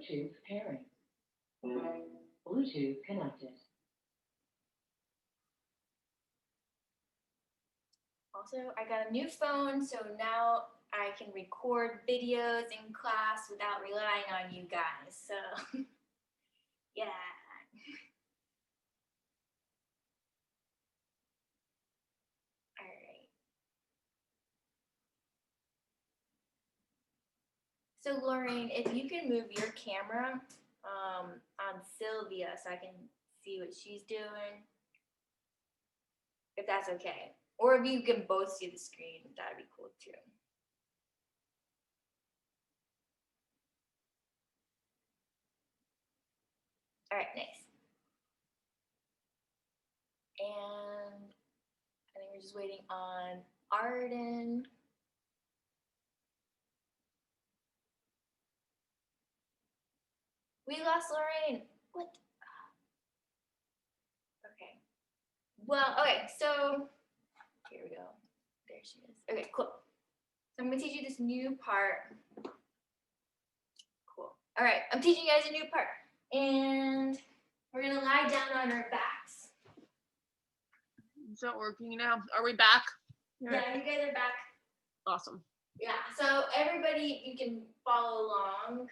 Bluetooth pairing. Bluetooth connected. Also, I got a new phone, so now I can record videos in class without relying on you guys. So, yeah. All right. So, Lorraine, if you can move your camera on Sylvia so I can see what she's doing, if that's okay. Or if you can both see the screen, that'd be cool too. All right, nice. And I think we're just waiting on Arden. We lost Lorraine. What? Okay. Well, okay, so here we go. There she is. Okay, cool. So I'm gonna teach you this new part. Cool. All right, I'm teaching you guys a new part. And we're gonna lie down on our backs. It's not working now. Are we back? Yeah, you guys are back. Awesome. Yeah, so everybody, you can follow along.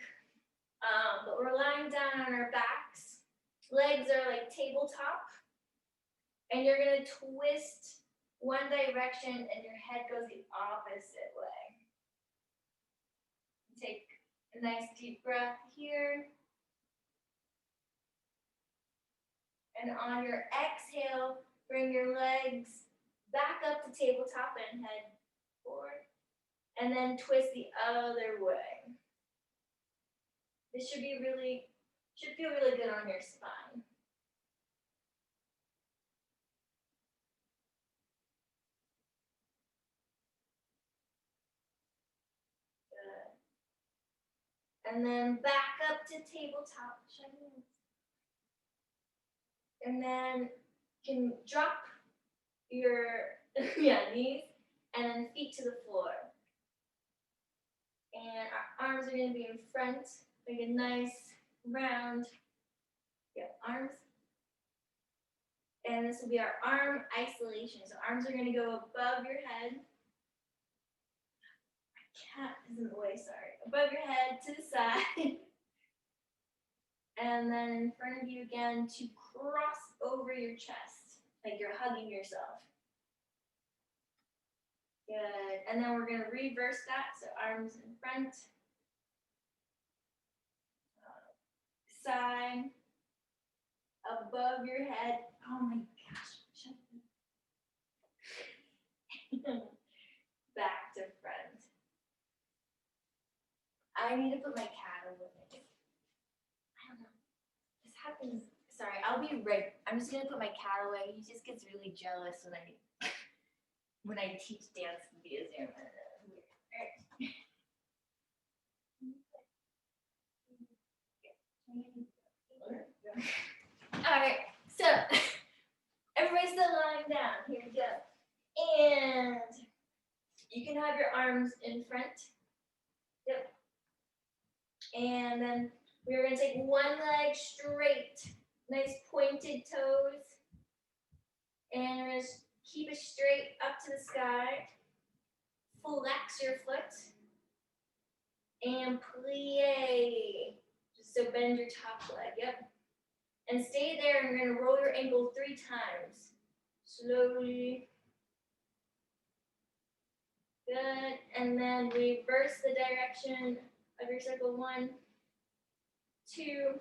But we're lying down on our backs. Legs are like tabletop. And you're gonna twist one direction and your head goes the opposite way. Take a nice deep breath here. And on your exhale, bring your legs back up to tabletop and head forward. And then twist the other way. This should feel really good on your spine. Good. And then back up to tabletop. And then you can drop your knees and then feet to the floor. And our arms are going to be in front, like a nice round arms. And this will be our arm isolation. So arms are going to go above your head. My cat is in the way, sorry. Above your head to the side. And then in front of you again to cross over your chest, like you're hugging yourself. Good. And then we're going to reverse that. So arms in front, side, above your head. Oh my gosh. Shut up. Back to front. I need to put my cat away. I don't know. This happens. Sorry, I'll be right. I'm just gonna put my cat away. He just gets really jealous when I teach dance via Zoom. All right, so everybody's still lying down. Here we go. And you can have your arms in front. Yep. And then we're going to take one leg straight, nice pointed toes. And we're going to keep it straight up to the sky. Flex your foot. And plie. Just so bend your top leg, yep. And stay there, and we're going to roll your ankle 3 times. Slowly. Good. And then reverse the direction of your circle. 1, 2,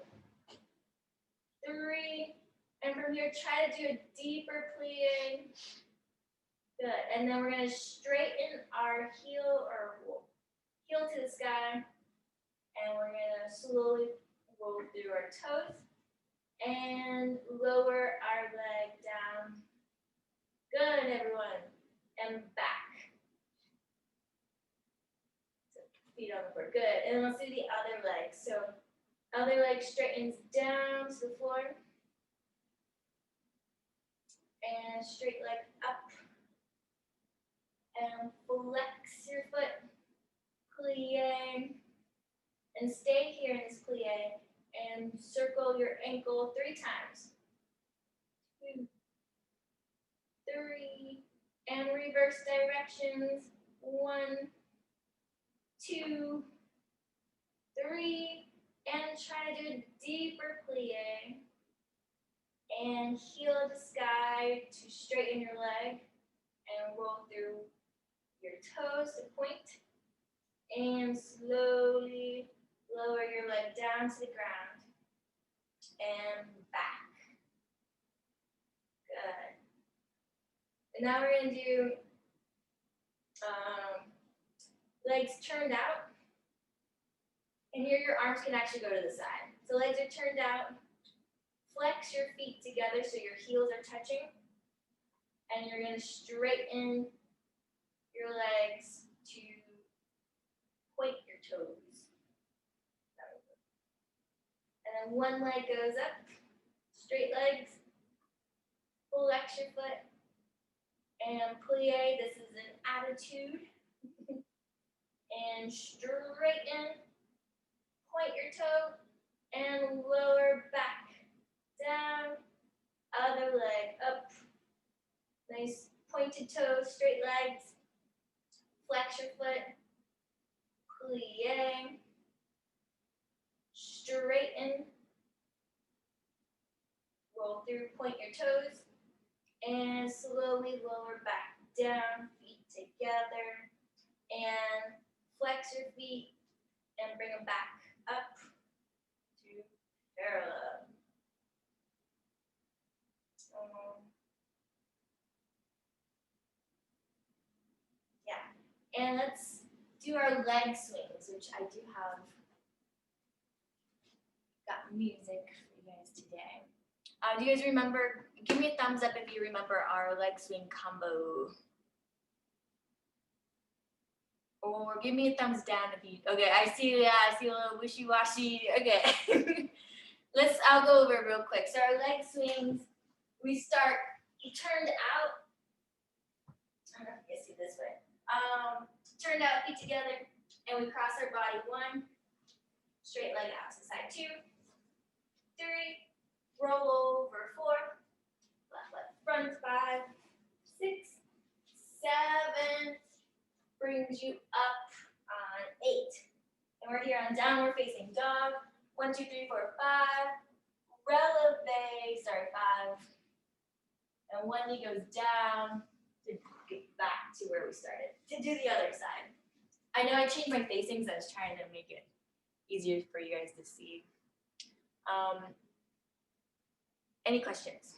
3. And from here, try to do a deeper plie. Good. And then we're going to straighten our heel to the sky. And we're going to slowly roll through our toes. And lower our leg down. Good, everyone. And back. So feet on the floor. Good. And let's do the other leg. So other leg straightens down to the floor. And straight leg up. And flex your foot. Plie. And stay here in this plie and circle your ankle 3 times. 2, 3, and reverse directions. 1, 2, 3, and try to do a deeper plie. And heel of the sky to straighten your leg and roll through your toes to point. And slowly lower your leg down to the ground and back. Good. And now we're going to do legs turned out. And here your arms can actually go to the side. So legs are turned out. Flex your feet together so your heels are touching. And you're going to straighten your legs to point your toes. And then one leg goes up, straight legs, flex your foot, and plie. This is an attitude. And straighten, point your toe, and lower back, down, other leg up. Nice pointed toes, straight legs, flex your foot, plie, straighten, roll through, point your toes, and slowly lower back, down, feet together, and flex your feet and bring them back up to parallel. Yeah, and let's do our leg swings, which I do have got music for you guys today. Do you guys remember? Give me a thumbs up if you remember our leg swing combo. Or give me a thumbs down if you. Okay, I see a little wishy-washy. Okay, I'll go over it real quick. So our leg swings, we start turned out. I don't know if you guys see this way. Turned out, feet together, and we cross our body. 1, straight leg out to the side. 2, 3, roll over. 4, left leg front. 5, 6, 7, brings you up on 8. And we're here on downward facing dog. 1, 2, 3, 4, 5. Releve, 5. And 1 knee goes down to get back to where we started. To do the other side. I know I changed my facings. I was trying to make it easier for you guys to see. Any questions?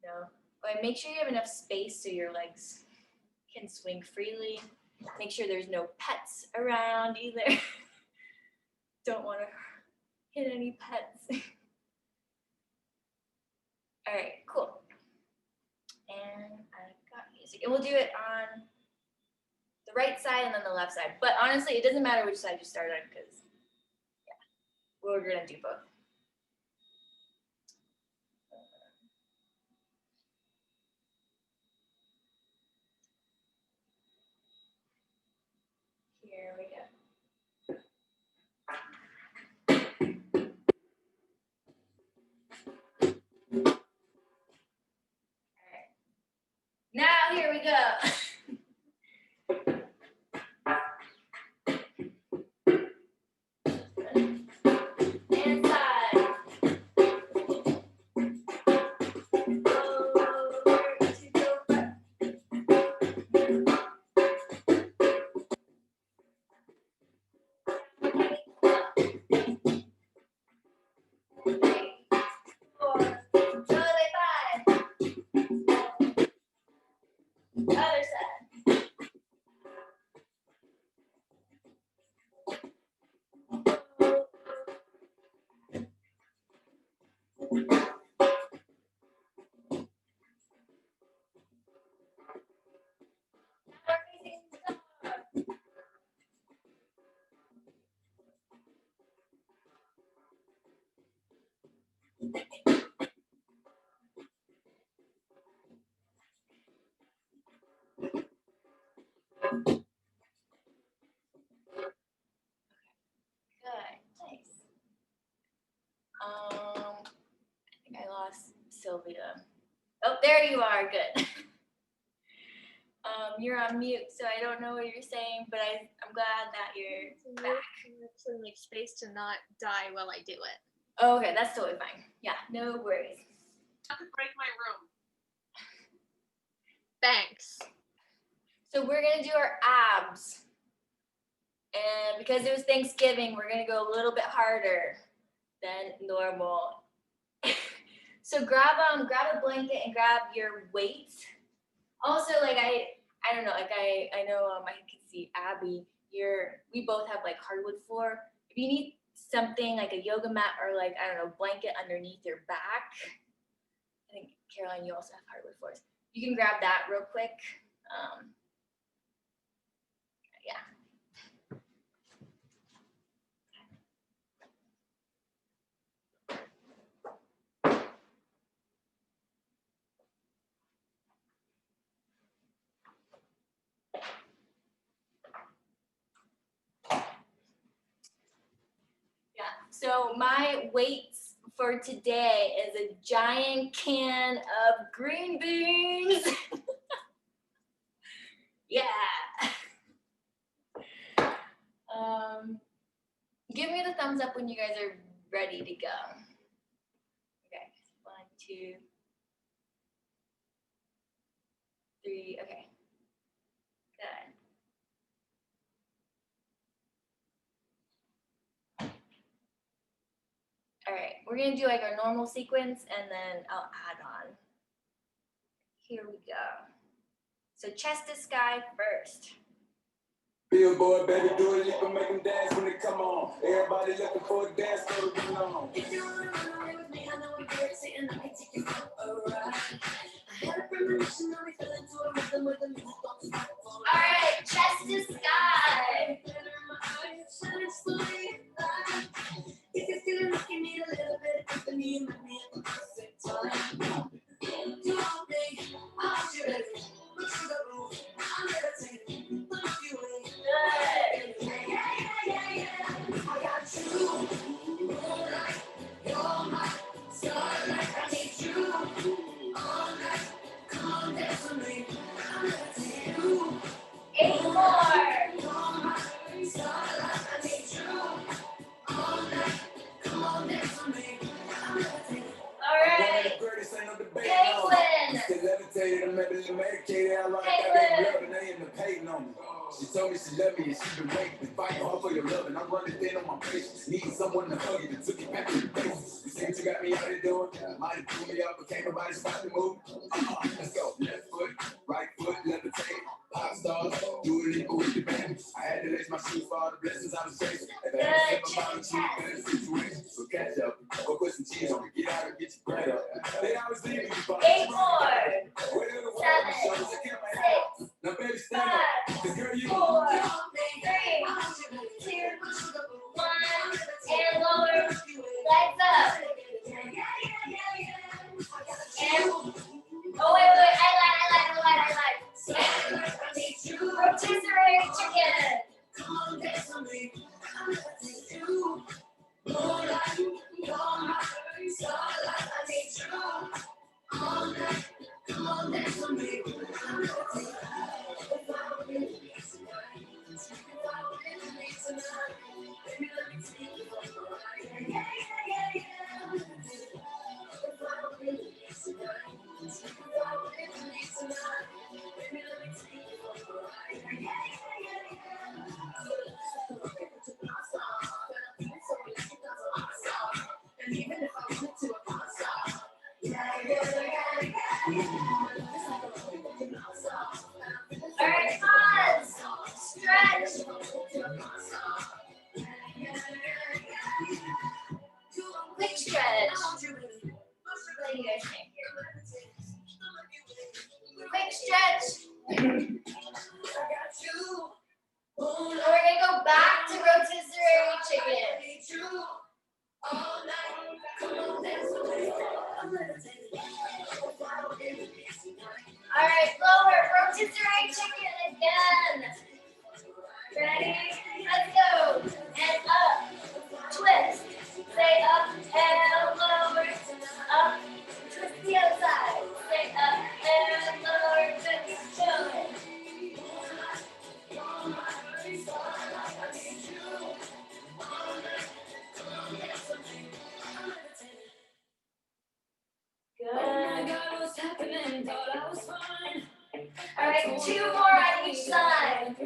No? But make sure you have enough space so your legs can swing freely. Make sure there's no pets around either. Don't want to hit any pets. All right, cool. And I got music. And we'll do it on the right side and then the left side. But honestly, it doesn't matter which side you start on because, yeah, we're going to do both. Here we go. Now here we go. And side. Over to go front. Other side. Sylvia. Oh, there you are. Good. You're on mute, so I don't know what you're saying, but I'm glad that you're back. To make space to not die while I do it. Oh, okay, that's totally fine. Yeah, no worries. Not to break my room. Thanks. So we're gonna do our abs, and because it was Thanksgiving, we're gonna go a little bit harder than normal. So grab a blanket and grab your weights. Also, like I don't know, like I know I can see Abby. We both have like hardwood floor. If you need something like a yoga mat or like I don't know, blanket underneath your back. I think Caroline, you also have hardwood floors. You can grab that real quick. Yeah. Yeah, so my weights for today is a giant can of green beans. Yeah. Give me the thumbs up when you guys are ready to go. Okay, 1, 2, 3, okay. Good. All right, we're gonna do like our normal sequence and then I'll add on. Here we go. So chest to sky first. Billboard, baby, do it, you can make them dance when they come on. Everybody looking for a dance floor to belong. If you wanna run away with me, I know I'm very sitting, I can take you for a ride. I had a premonition, now we fell into a rhythm with the music don't stop. All right, chest to sky. If you're feeling like you need a little bit of company, you might be at the perfect time. You want me, I'll be ready. Look to the room, I'm meditating. Look you way. Good. I got you, moonlight, you're my starlight. I need you all night. Come on, dance with me. I'm meditating. You, 8 more. you're my starlight. I need you all night. Come on, dance with me. I'm meditating. All right. Caitlin. She levitated, I'm medically medicated. I like Caitlin. that love and they end up hating on me. She told me she loved me and she been waiting, fighting hard for your love, and I'm running thin on my patience. Needing someone to hug you that took it back to the basics. You see what you got me out here doing? Might have threw me up, but can't nobody stop the move. Let's go. Left foot, right foot, levitate. Pop stars, do it equal with the band. I had to lace my shoes for all the blessings I was chasing. If I had to slip about a better situation, so catch up. Go put some cheese on it, get out and get your bread up. They always leave me. 8 more. 7, 6, now, baby, stand up. 5, 'Cause girl, you 4, 3, 2, 1, and lower. Legs up. And oh wait, I lied. Rotisserie chicken. come on, dance with me. I'm gonna take you. Moonlight, you're my starlight. I need you all night. Come on, dance with me. I'm gonna take you. Baby, let me take you for a ride. Yeah. And even if I went to a concert, All right, pause. Stretch. Quick stretch. Let you guys think here. Quick stretch. We're gonna go back to rotisserie chicken. All right, lower rotisserie chicken again. Ready? Let's go. And up. Twist. Say up and lower. Up. Twist the All right, 2 more on each side.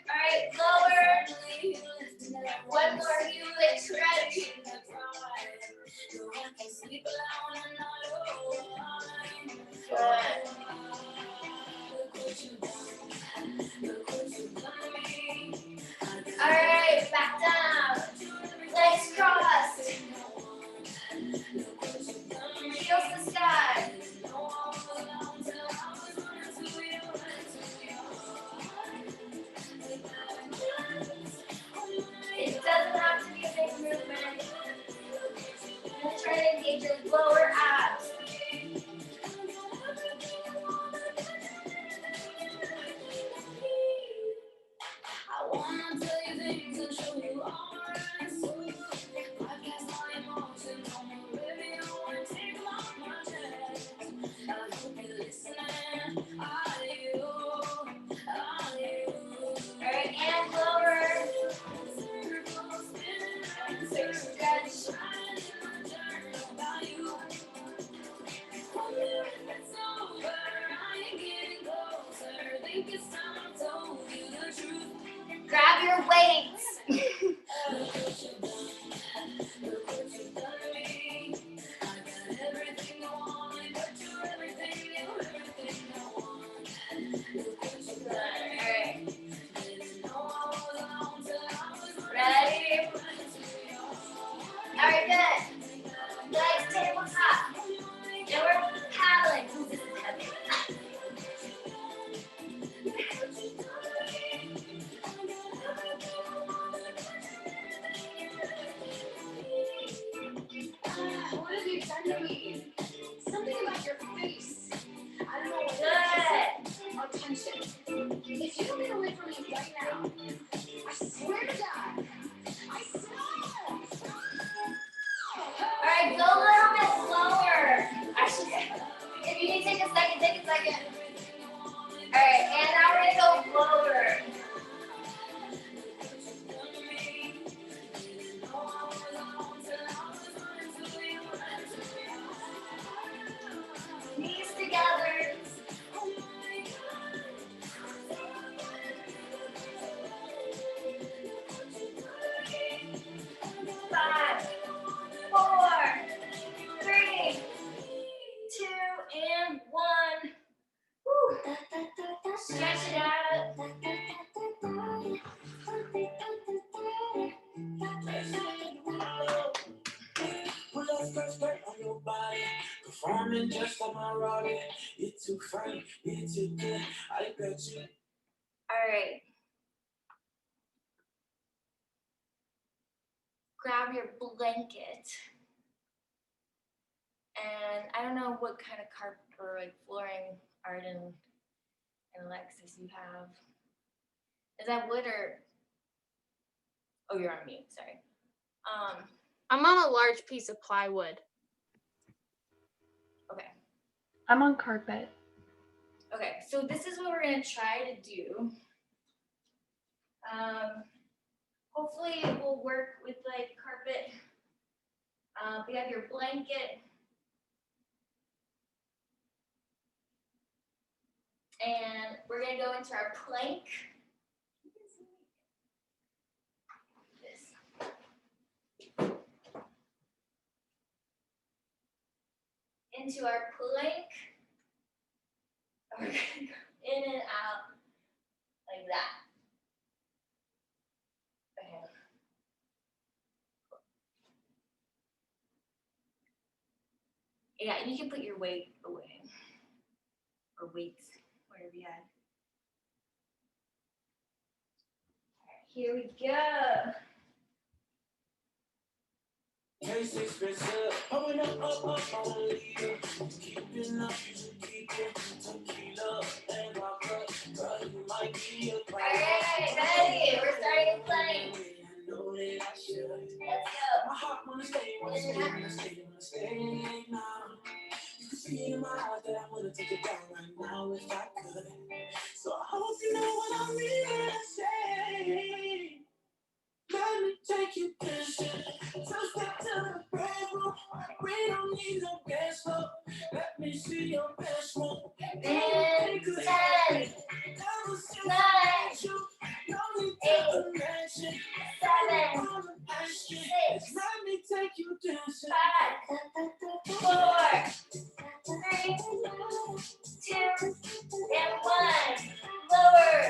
Alright, lower. One more helix stretch. Good. Alright, back down. Legs crossed. Heels to sky. It doesn't have to be a big movement. Just try to engage your lower abs. I wanna tell you things and show you all podcast my emotions on the radio and take off my chest. I hope you're listening. Are you? Alright, and lower. Stretch. Grab your weights. Ready? Alright, good. Legs tabletop. And we're paddling. This is heavy. What have you done to me? Something about your face. I don't know what Good. attention. If you don't get away from me right now, I swear to God, I swear. Alright, go a little bit slower. Actually, if you need to take a second, take a second. Alright, and now we're gonna go lower. Knees together. 5, 4, 3, 2, and 1. Woo. Stretch it out. Pull up skirt on your body, performing just like my Robbie. You're too funny, you're too good. I bet you. Alright. Grab your blanket. And I don't know what kind of carpet or like flooring, Arden and Alexis, you have. Is that wood or? Oh, you're on mute. Sorry. I'm on a large piece of plywood. Okay. I'm on carpet. Okay. So this is what we're gonna try to do. Hopefully it will work with like carpet. We have your blanket. And we're gonna go into our plank. This. Into our plank. We're gonna go in and out like that. Okay. Yeah, you can put your weight away. Or weights, whatever you had. Alright, here we go. Hey, six going up on the leader. Keeping up, you should keep it. Tequila and vodka, girl, you might be a Alright, ready? We're starting playing. I know that I should. Let's go. My heart wanna stay now. You can see in my eyes that I wanna take it down right now if I could. So I hope you know And 10, 9, 8, 7, 6, 5, 4, 3, 2, and 1. Lower.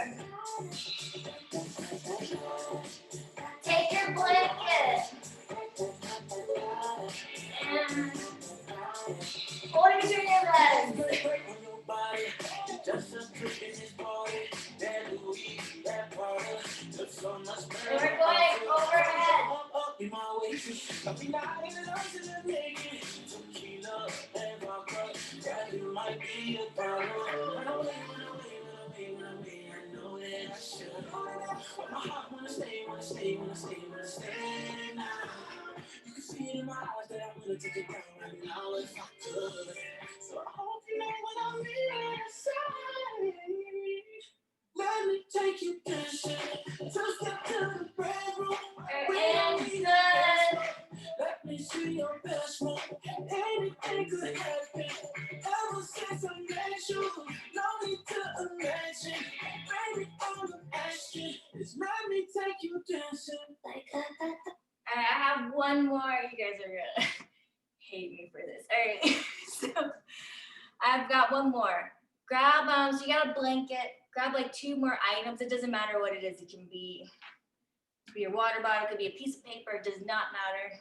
Take your blanket and hold it between your legs. And we're going overhead. Let me take you dancing, just step to the bedroom. And good. Let me see your best one. Anything could happen. Ever since I met you, no need to imagine. Baby, all I'm asking is let me take you dancing. Alright, I have one more. You guys are gonna hate me for this. Alright, so I've got one more. Grab so you got a blanket. Grab like 2 more items. It doesn't matter what it is. It can be your water bottle. It could be a piece of paper. It does not matter.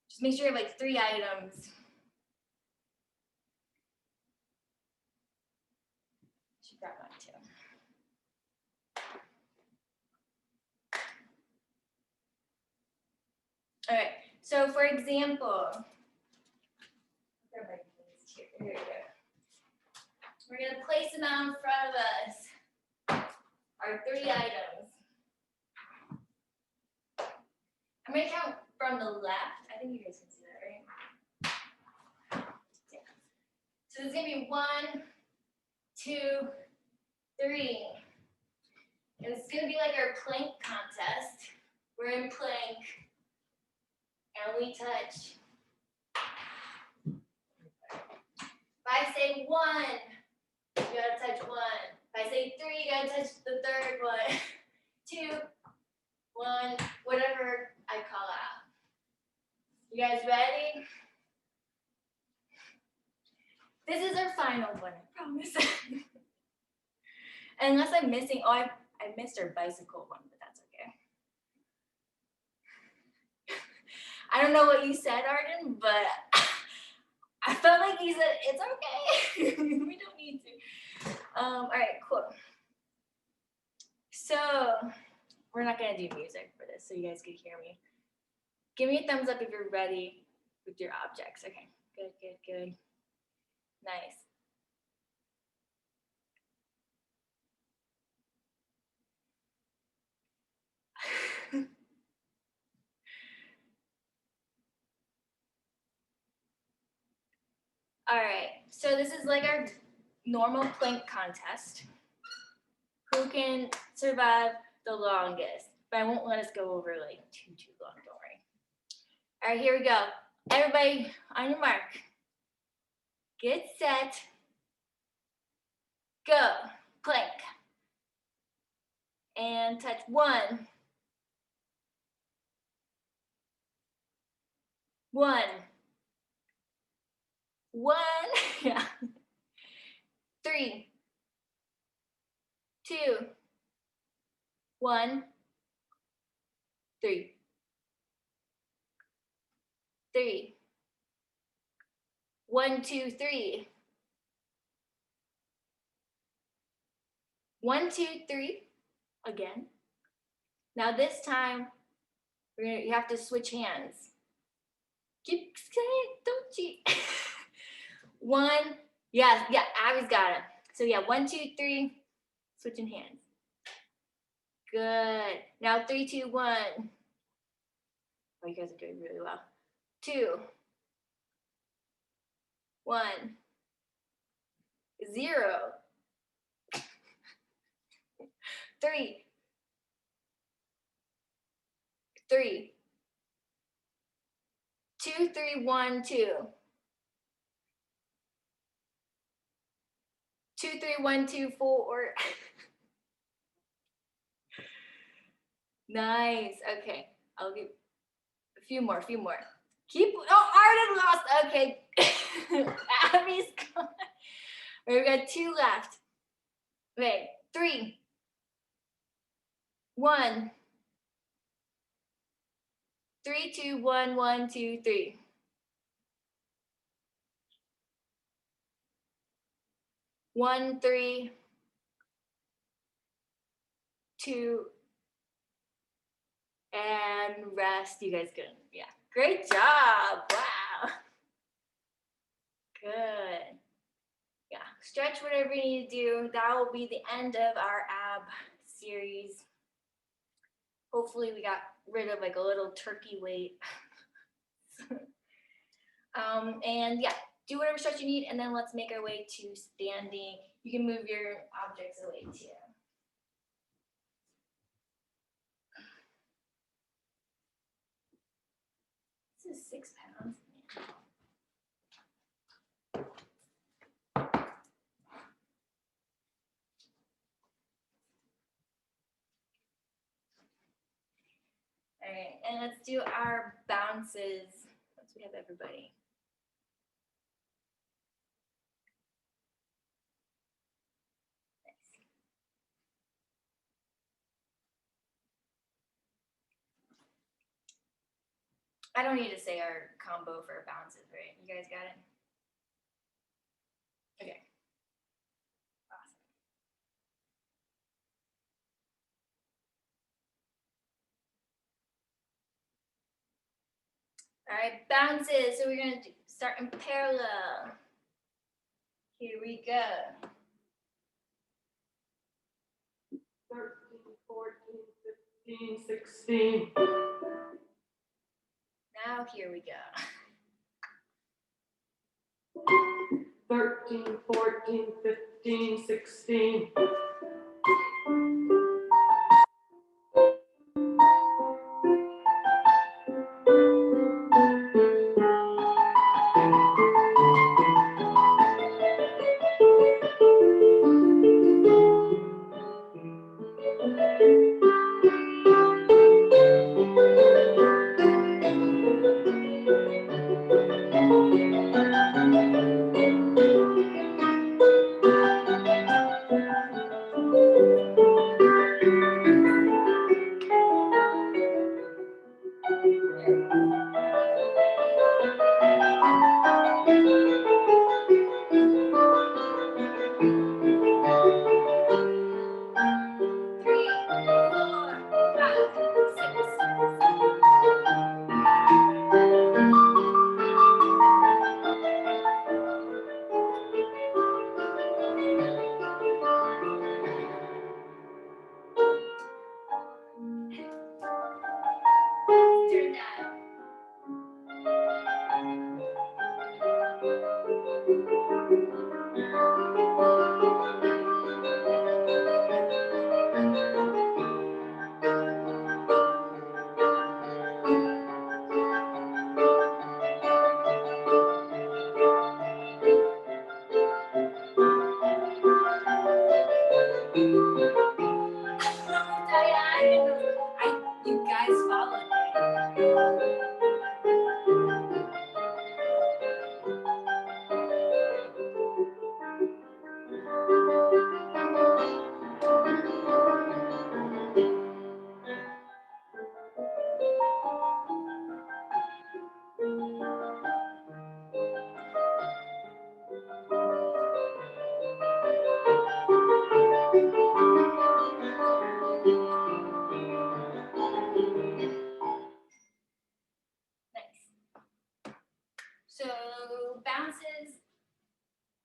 Just make sure you have like 3 items. Should grab one too. All right. So for example, here we go. We're gonna place them out in front of us. Our 3 items. I'm gonna count from the left. I think you guys can see that, right? Yeah. So there's gonna be 1, 2, 3. And it's gonna be like our plank contest. We're in plank. And we touch. If I say 1, you gotta touch 1. If I say 3, you gotta touch the 3rd one. 2, 1, whatever I call out. You guys ready? This is our final one, I promise. Unless I'm missing, I missed our bicycle one, but that's okay. I don't know what you said, Arden, but I felt like you said it's okay. We don't need to. All right, cool. So we're not gonna do music for this, so you guys can hear me. Give me a thumbs up if you're ready with your objects. Okay, good, good, good. Nice. All right, so this is like our normal plank contest. Who can survive the longest? But I won't let us go over like too long, don't worry. All right, here we go. Everybody on your mark. Get set. Go. Plank. And touch 1. 1. 1. Yeah. 3. 2. 1. 3. 3. 1, 2, 3. 1, 2, 3. Again. Now this time, you have to switch hands. Keep saying, don't cheat. 1. Yeah, Abby's got it. So yeah, 1, 2, 3. Switching hands. Good. Now 3, 2, 1. Oh, you guys are doing really well. 2. 1. 0. 3. 3. 2, 3, 1, 2. 2, 3, 1, 2, 4. Nice. Okay. I'll give a few more. Keep. Oh, Arden lost. Okay. Abby's gone. We've got 2 left. Okay. 3, 1. 3, 2, 1, 1, 2, 3. 1, 3, 2, and rest. You guys good? Yeah. Great job. Wow. Good. Yeah. Stretch whatever you need to do. That will be the end of our ab series. Hopefully we got rid of like a little turkey weight. And yeah, do whatever stretch you need, and then let's make our way to standing. You can move your objects away too. This is 6 pounds. All right, and let's do our bounces once we have everybody. Nice. I don't need to say our combo for bounces, right? You guys got it? Okay. Awesome. All right, bounces. So we're gonna start in parallel. Here we go. 13, 14, 15, 16. Now here we go. 13, 14, 15, 16. Turn that. You guys followed me. Nice. So bounces,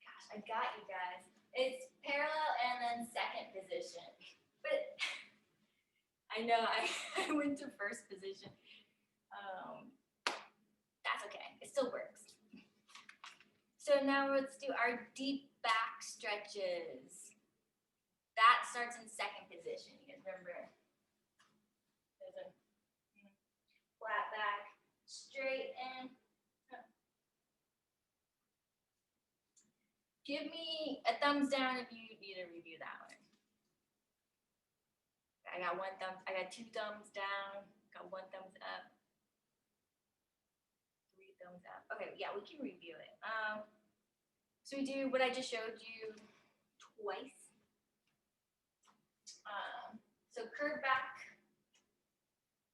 gosh, I got you guys. It's parallel and then second position. But I know I went to first position. That's okay, it still works. So now let's do our deep back stretches. That starts in second position. You guys remember? There's a flat back, straight in. Give me a thumbs down if you need to review that one. I got two thumbs down, got one thumbs up, three thumbs up. Okay, yeah, we can review it. So we do what I just showed you twice. So curve back,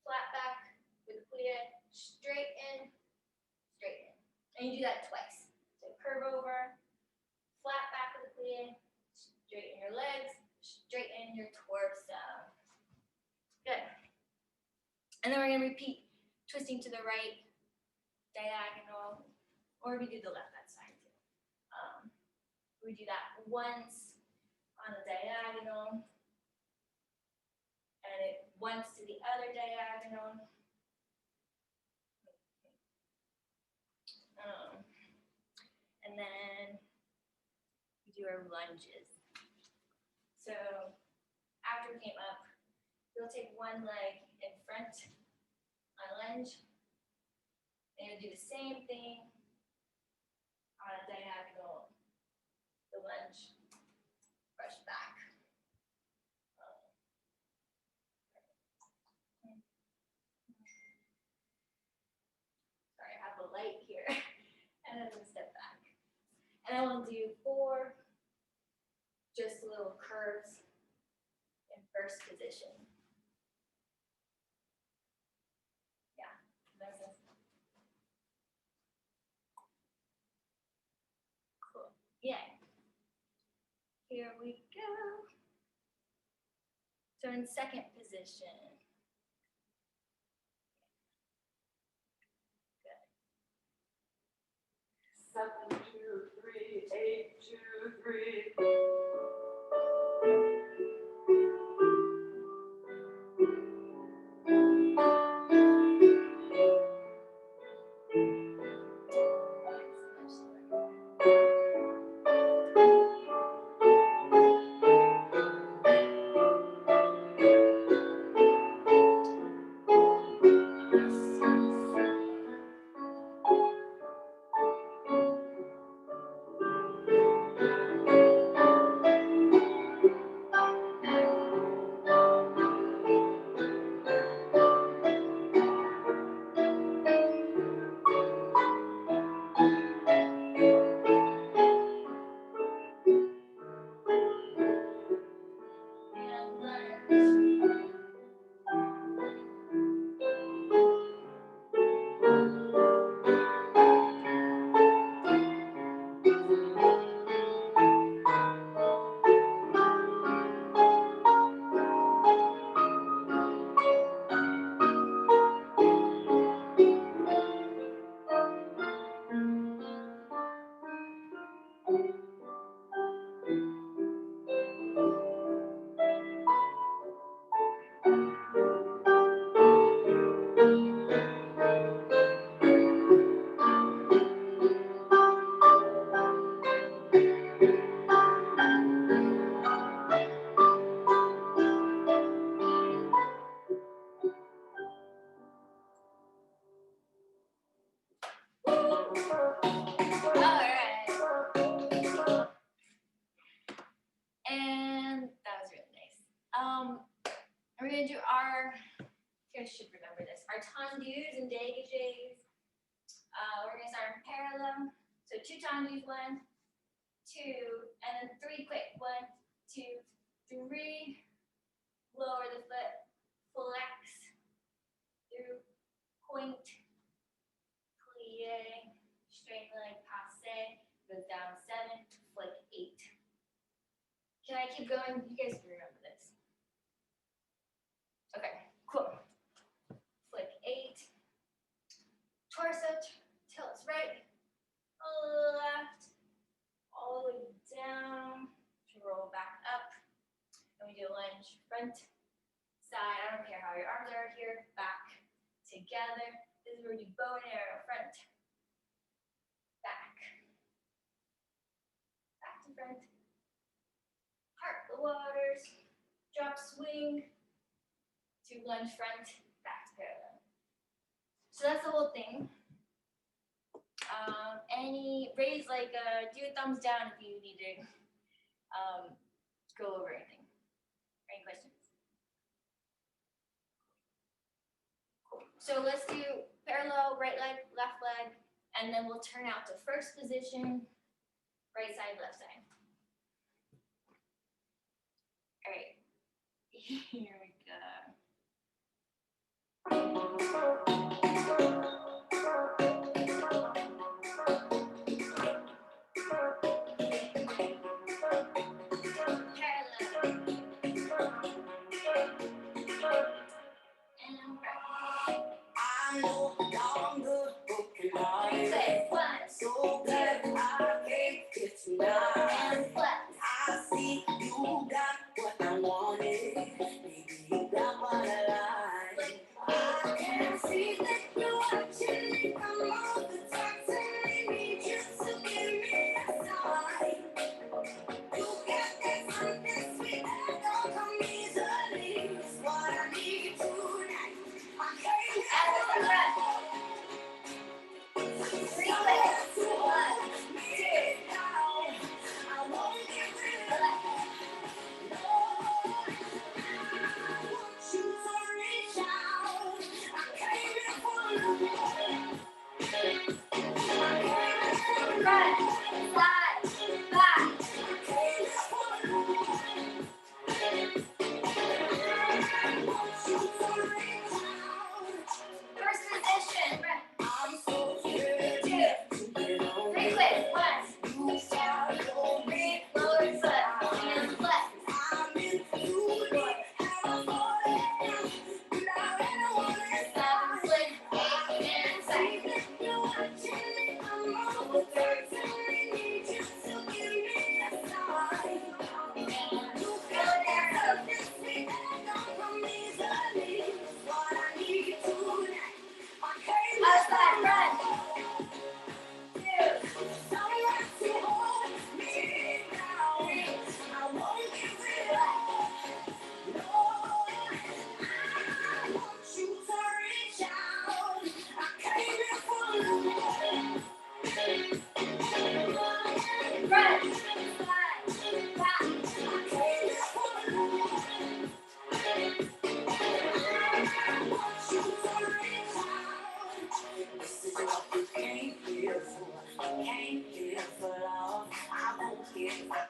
flat back with the plie, straighten, straighten. And you do that twice. So curve over, flat back with the plie, straighten your legs, straighten your torso. Good. And then we're gonna repeat twisting to the right, diagonal, or we do the left side too. We do that once on the diagonal, and it once to the other diagonal. And then we do our lunges. So after we came up, you'll take one leg in front on lunge, and you'll do the same thing on a diagonal, the lunge, brush back. Sorry, I have a light here, and then step back. And I will do 4 just little curves in first position. Yeah, that's it. Cool. Yeah. Here we go. So in second position. Good. 7, 2, 3, 8, 2, 3. And lunge. And that was really nice. We're gonna do our, you guys should remember this, our tendus and dégagés. We're gonna start in parallel. So 2 tendus, 1, 2, and then 3 quick. 1, 2, 3. Lower the foot, flex through, point, plie, straight leg, passe, goes down 7, flick 8. Can I keep going? You guys can remember this. Okay, cool. Flick 8. Torso tilts right, left, all the way down to roll back up. And we do lunge, front, side. I don't care how your arms are here, back, together. This is where we do bow and arrow, front, back, back to front. Heart the waters, drop swing, to lunge front, back to parallel. So that's the whole thing. Any raise do a thumbs down if you need to go over anything. Any questions? Cool. So let's do parallel, right leg, left leg, and then we'll turn out to first position, right side, left side. All right. Here we go. I know down the broken hearted. So glad I can't get tonight. I see you got what I wanted. Maybe you got what I like. I can see that you're watching me from all the time. Telling me just to give me a sign. You got that something sweet that don't come easily. It's what I need tonight. I can't help First position. I'm so scared to get on. Three quick. One. You follow me. Lower foot. And left. I'm in too deep. And I'm falling down. Without anyone inside. Flip. 8 and See that you're watching me. I'm all certainly need you to give me a sign. You got that something sweet that don't come easily. It's what I need tonight. I can't outside. Run. someone to hold me down. I won't give it up. No, I want you to reach out. I came here for love. Run. Slide. Back. I came here for love. I want you to reach out. This is what you came here for. You came here for love. I won't give up.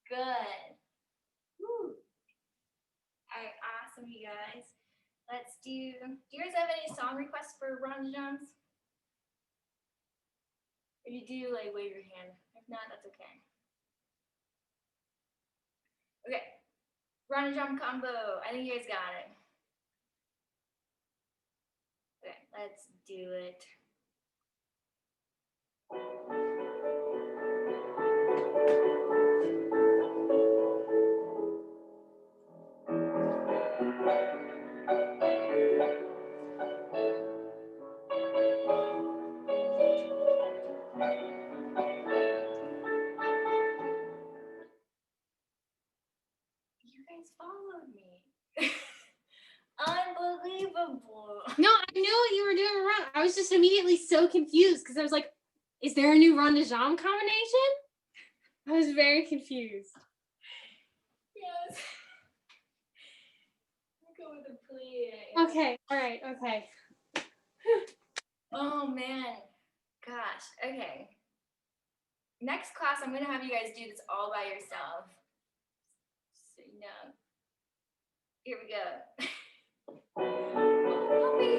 Good. Woo. All right, awesome, you guys. Let's do you guys have any song requests for Ron Jones? If you do, wave your hand. If not, that's okay. Okay. Run and jump combo. I think you guys got it. Okay, let's do it. You guys followed me. Unbelievable. No, I knew what you were doing wrong. I was just immediately so confused because I was like, is there a new Ron DeJong combination? I was very confused. Yes. Go with the play. Okay, all right, okay. Oh man. Gosh. Okay. Next class, I'm gonna have you guys do this all by yourself. So you know. Here we go. Oh, puppy.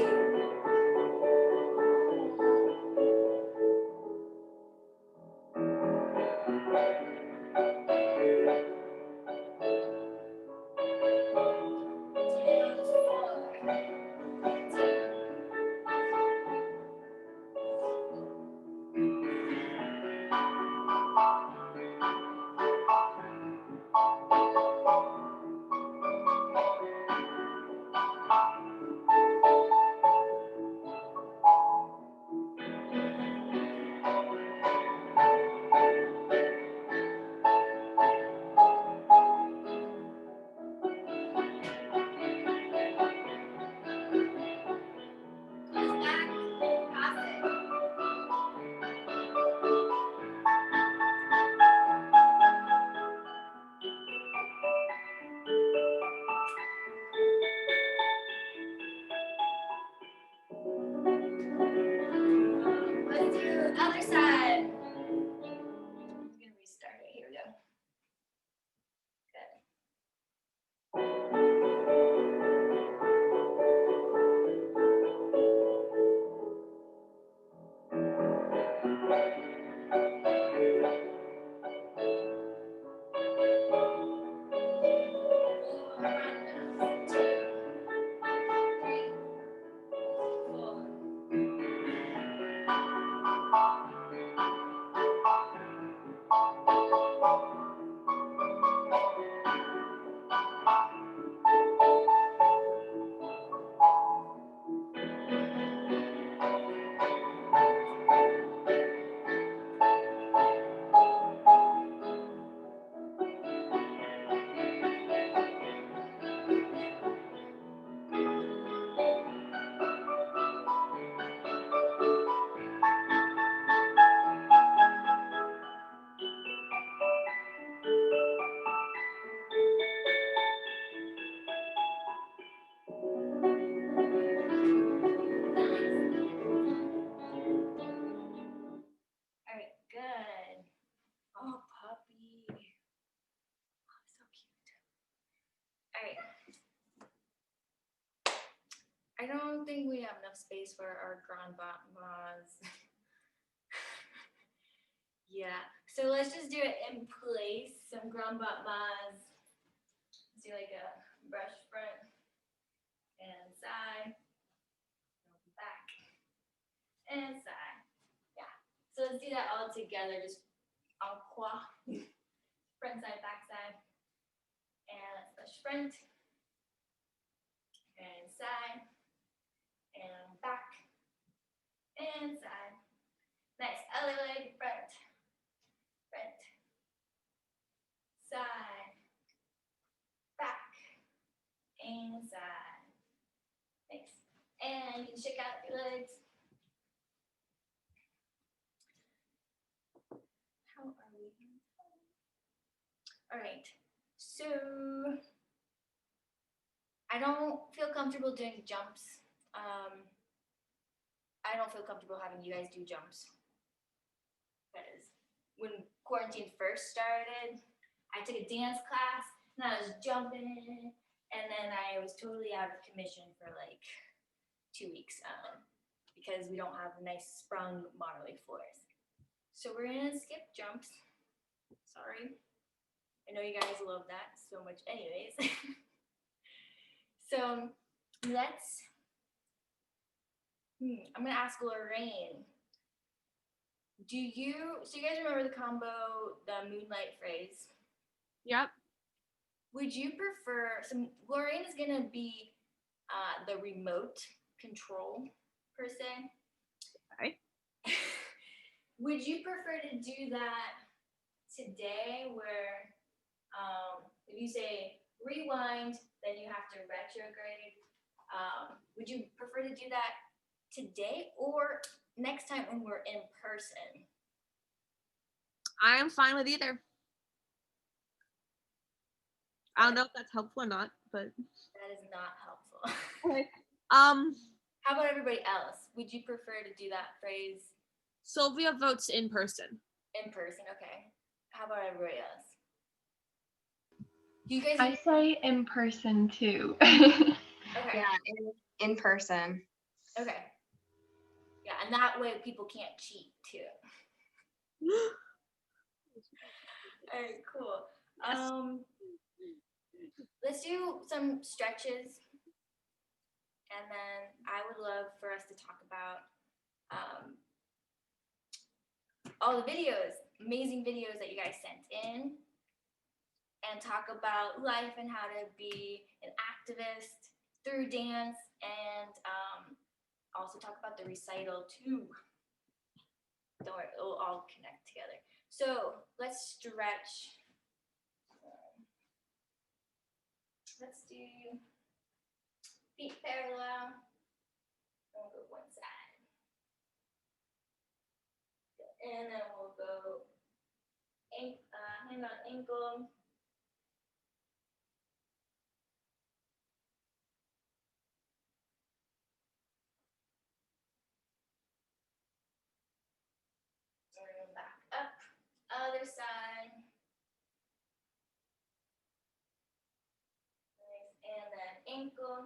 right. I don't think we have enough space for our grand mas. Yeah, so let's just do it in place. Some grand mas. Let's do like a brush front and side, back and side. Yeah. So let's do that all together, just en croix. Front side, back side. And let's brush front and side and back and side. Nice. Other leg, front, side, back, and side. Nice. And you can shake out your legs. How are we? All right. So I don't feel comfortable doing jumps. I don't feel comfortable having you guys do jumps. Because when quarantine first started, I took a dance class and I was jumping, and then I was totally out of commission for like 2 weeks because we don't have nice sprung modeling floors. So we're gonna skip jumps. Sorry. I know you guys love that so much anyways. So let's, I'm gonna ask Lorraine. So you guys remember the combo, the moonlight phrase? Yep. Would you prefer, so Lorraine is gonna be the remote control per se. Okay. Would you prefer to do that today where if you say rewind, then you have to retrograde? Would you prefer to do that today or next time when we're in person? I am fine with either. I don't know if that's helpful or not, but That is not helpful. okay. How about everybody else? Would you prefer to do that phrase Sylvia votes in person. in person? Okay. How about everybody else? Do you guys? I say in person too. Okay. Yeah, in person. Okay. Yeah, and that way people can't cheat too. All right, cool. Let's do some stretches, and then I would love for us to talk about all the videos, amazing videos that you guys sent in, and talk about life and how to be an activist through dance, and also talk about the recital too. Don't worry, it'll all connect together. So let's stretch. Let's do feet parallel. And we'll go one side. And then we'll go hand on ankle. And back up. Other side. Nice. And then ankle.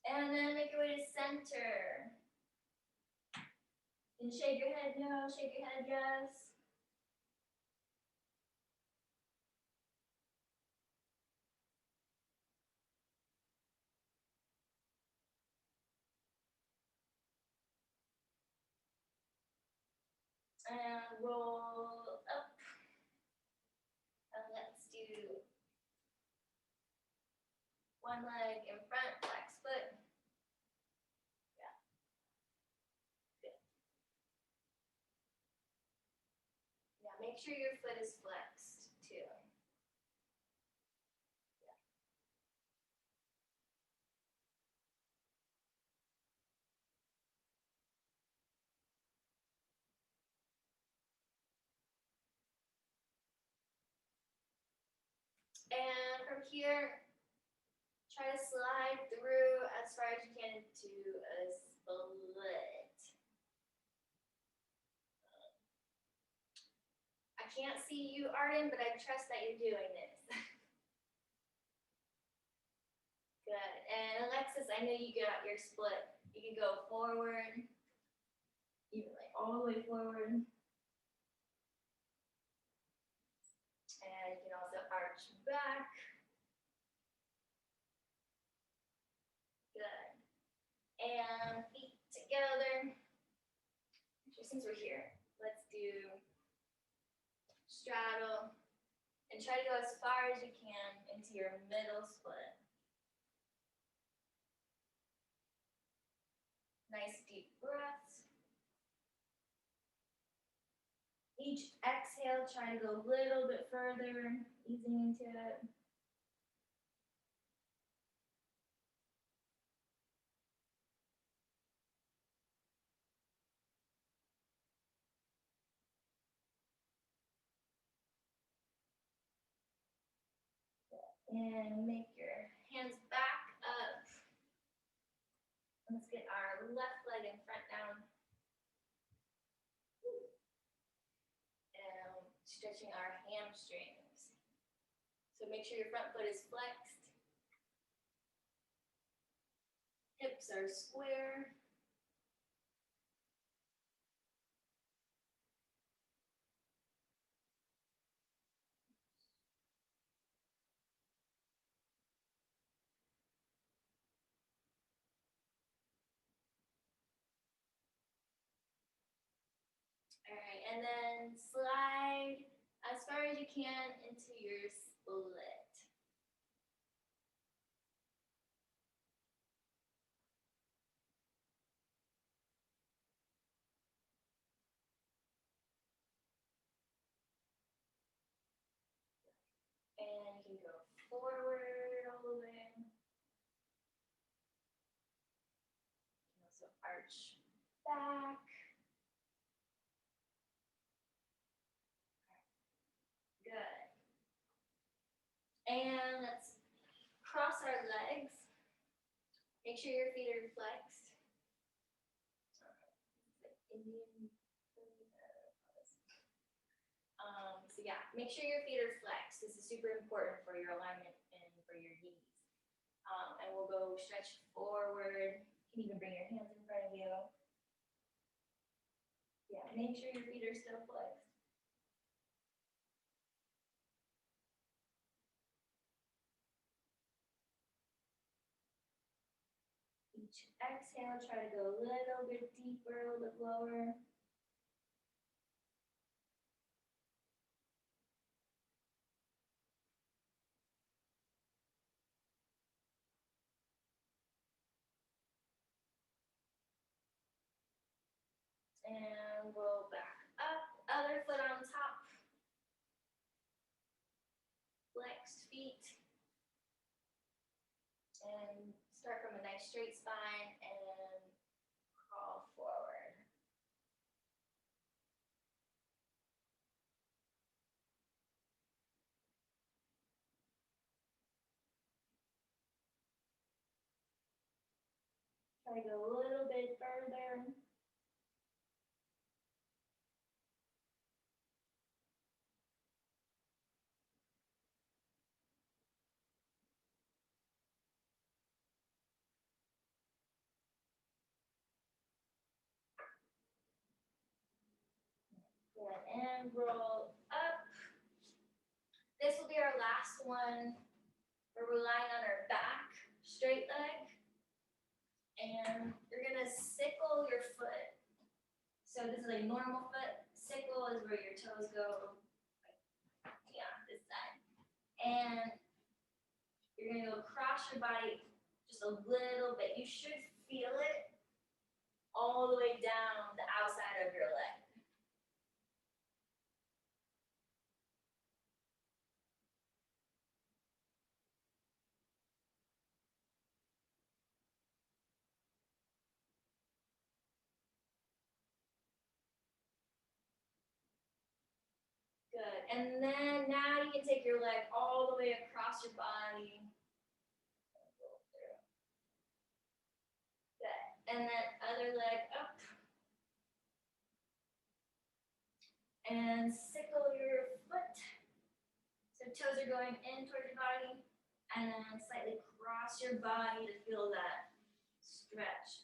And then make your way to center. And shake your head no, shake your head yes. And roll up. And let's do one leg in front, flex foot. Yeah. Good. Yeah, make sure your foot is flexed too. Yeah. And from here, Try to slide through as far as you can into a split. I can't see you, Arden, but I trust that you're doing this. Good. And Alexis, I know you got your split. You can go forward, even like all the way forward. And you can also arch back. Good. And feet together. Actually, since we're here, let's do straddle and try to go as far as you can into your middle split. Nice deep breaths. Each exhale, try to go a little bit further, easing into it. And make your hands back up. Let's get our left leg in front now. And stretching our hamstrings. So make sure your front foot is flexed. Hips are square. All right, and then slide as far as you can into your split. And you can go forward all the way. You can also arch back. Good. And let's cross our legs. Make sure your feet are flexed. So yeah, make sure your feet are flexed. This is super important for your alignment and for your knees. And we'll go stretch forward. You can even bring your hands in front of you. Yeah, make sure your feet are still flexed. Each exhale, try to go a little bit deeper, a little bit lower. And we'll back up, other foot on top. Flexed feet. And start from a nice straight spine and crawl forward. Try to go a little bit further. Good, and roll up. This will be our last one. We're relying on our back, straight leg. And you're gonna sickle your foot. So this is a normal foot. Sickle is where your toes go, yeah, this side. And you're gonna go across your body just a little bit. You should feel it all the way down the outside of your leg. Good, and then now you can take your leg all the way across your body. Go toes are going in towards your body, and then slightly cross your body to feel that stretch.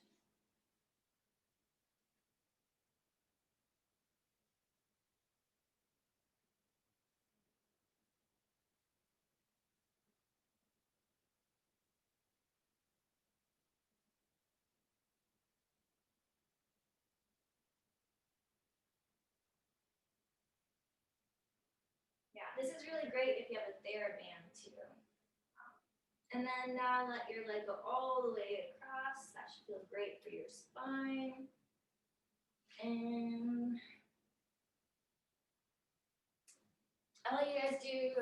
Yeah, this is really great if you have a TheraBand too. And then now let your leg go all the way across. That should feel great for your spine. And I'll let you guys do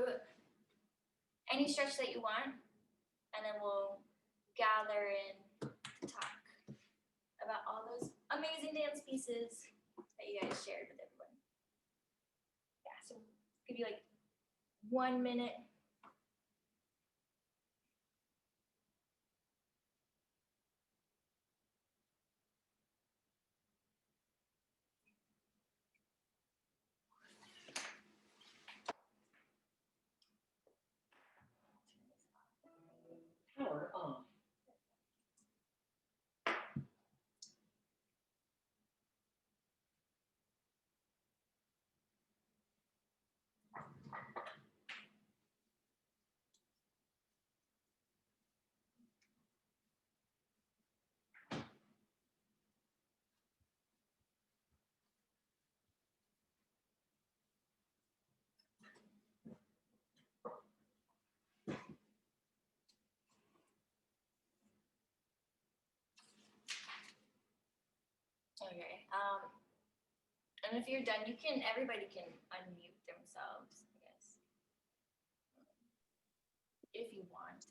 any stretch that you want, and then we'll gather and talk about all those amazing dance pieces that you guys shared with everyone. Yeah, so give you like 1 minute. Power on. Okay. And if you're done, everybody can unmute themselves, I guess. If you want.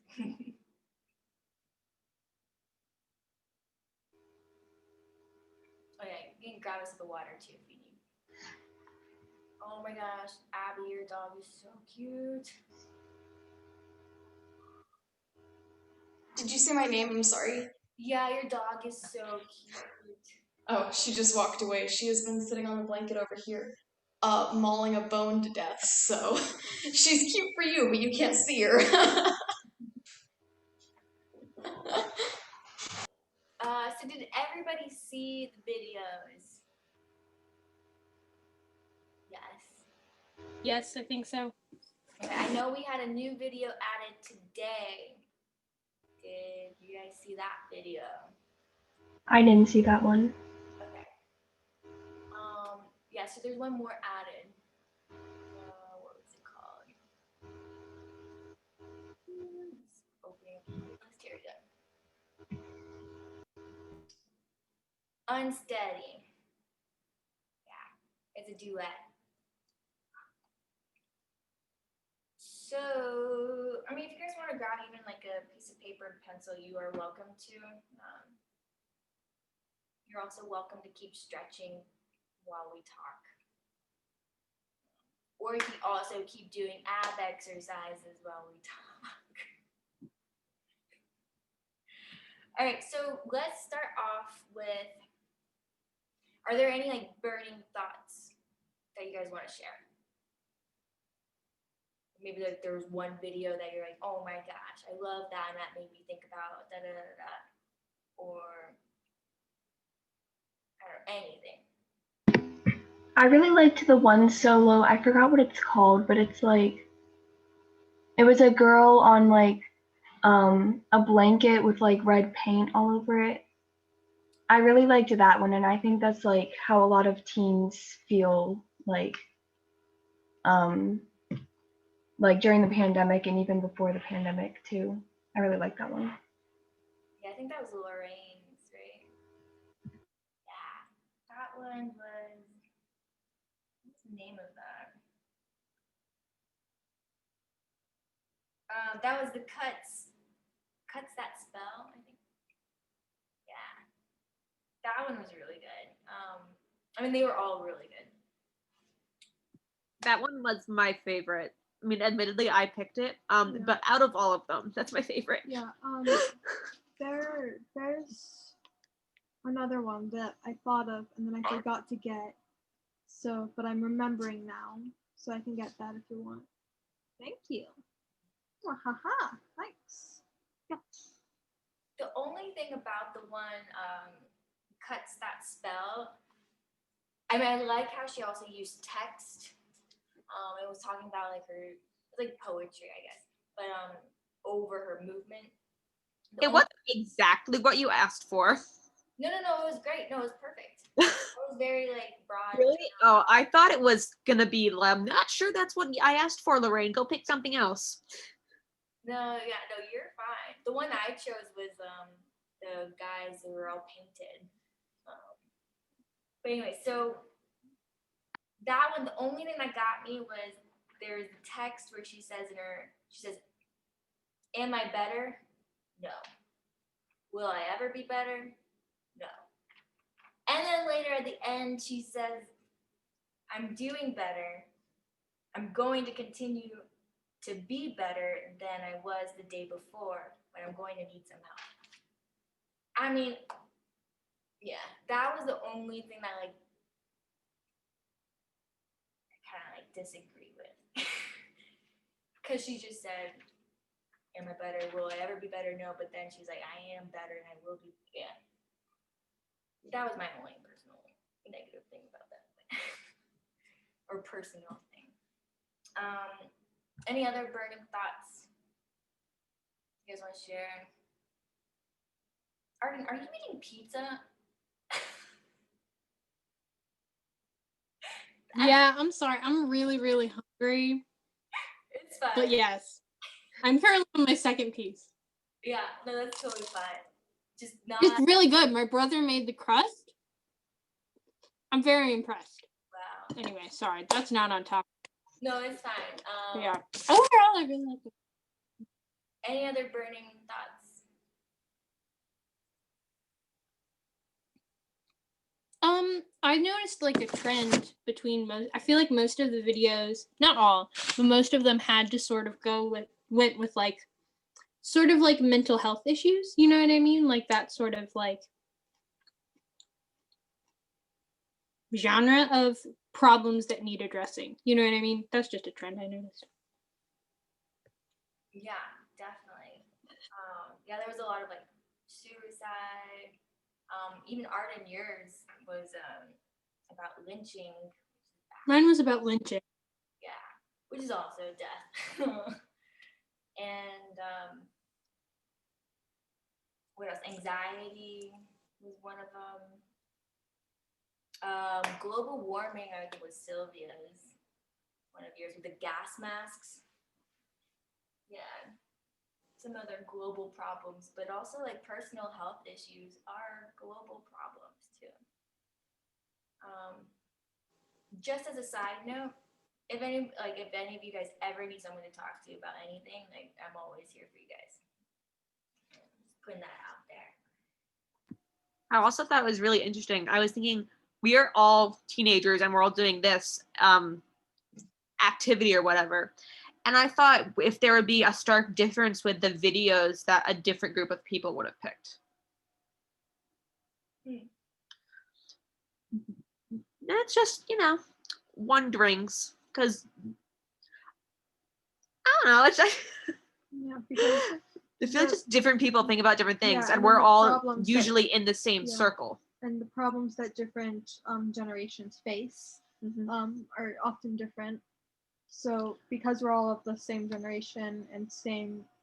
Okay, you can grab us the water too if you need. Oh my gosh, Abby, your dog is so cute. Did you say my name? I'm sorry. Yeah, your dog is so cute. Oh, she just walked away. She has been sitting on the blanket over here, mauling a bone to death, so she's cute for you, but you can't see her. So did everybody see the videos? Yes. Yes, I think so. Okay, I know we had a new video added today. Did you guys see that video? I didn't see that one. Okay. Yeah, so there's one more added. What was it called? It's opening up the playlist. Here we go. Unsteady. Yeah, it's a duet. So, I mean, if you guys want to grab even like a piece of paper and pencil, you are welcome to. You're also welcome to keep stretching while we talk. Or you can also keep doing ab exercises while we talk. All right, so let's start off with, are there any like burning thoughts that you guys want to share? Maybe like there was one video that you're like, oh my gosh, I love that, and that made me think about da da da da, or I don't know, anything. I really liked the one solo. I forgot what it's called, but it's like it was a girl on like a blanket with like red paint all over it. I really liked that one, and I think that's like how a lot of teens feel like during the pandemic and even before the pandemic too. I really like that one. Yeah, I think that was Lorraine's, right? Yeah, that one was, what's the name of that? That was the cuts that spell, I think. Yeah, that one was really good. I mean, they were all really good. That one was my favorite. I mean, admittedly, I picked it. But out of all of them, that's my favorite. Yeah. There's another one that I thought of and then I forgot to get. So, but I'm remembering now, so I can get that if you want. Thank you. Wahaha. Thanks. The only thing about the one cuts that spell, I mean, I like how she also used text. It was talking about like her, like poetry, I guess, but over her movement. It wasn't exactly what you asked for. No, it was great. No, it was perfect. It was very like broad. Really? Oh, I thought it was gonna be. I'm not sure that's what I asked for, Lorraine. Go pick something else. No, you're fine. The one I chose was the guys that were all painted. But anyway, so that one, the only thing that got me was there's a text where she says, "Am I better? No. Will I ever be better? No." And then later at the end, she says, "I'm doing better. I'm going to continue to be better than I was the day before, but I'm going to need some help." I mean, yeah, that was the only thing that like I kind of like disagree with. Because she just said, "Am I better? Will I ever be better? No." But then she's like, "I am better and I will be." Yeah. That was my only personal negative thing about that. Or personal thing. Any other burning thoughts you guys want to share? Arden, are you eating pizza? Yeah, I'm sorry. I'm really, really hungry. It's fine. But yes, I'm currently on my second piece. Yeah, no, that's totally fine. Just not. It's really good. My brother made the crust. I'm very impressed. Wow. Anyway, sorry, that's not on topic. No, it's fine. Yeah. Overall, I really like it. Any other burning thoughts? I noticed like a trend between I feel like most of the videos, not all, but most of them had to sort of went with like sort of like mental health issues, you know what I mean? Like that sort of like genre of problems that need addressing. You know what I mean? That's just a trend I noticed. Yeah, definitely. Yeah, there was a lot of like suicide. Even Arden, yours was about lynching. Mine was about lynching. Yeah, which is also death. And what else? Anxiety was one of them. Global warming, I think, was Sylvia's. One of yours with the gas masks. Yeah. Some other global problems, but also like personal health issues are global problems too. Just as a side note, if any of you guys ever need someone to talk to about anything, like I'm always here for you guys. Just putting that out there. I also thought it was really interesting. I was thinking we are all teenagers and we're all doing this activity or whatever. And I thought if there would be a stark difference with the videos that a different group of people would have picked. It's just, wonderings. Because, I don't know, it's like, Yeah, because I feel like just different people think about different things, yeah, and and we're then the all problems usually in the same yeah. circle. And the problems that different generations face are often different. So because we're all of the same generation and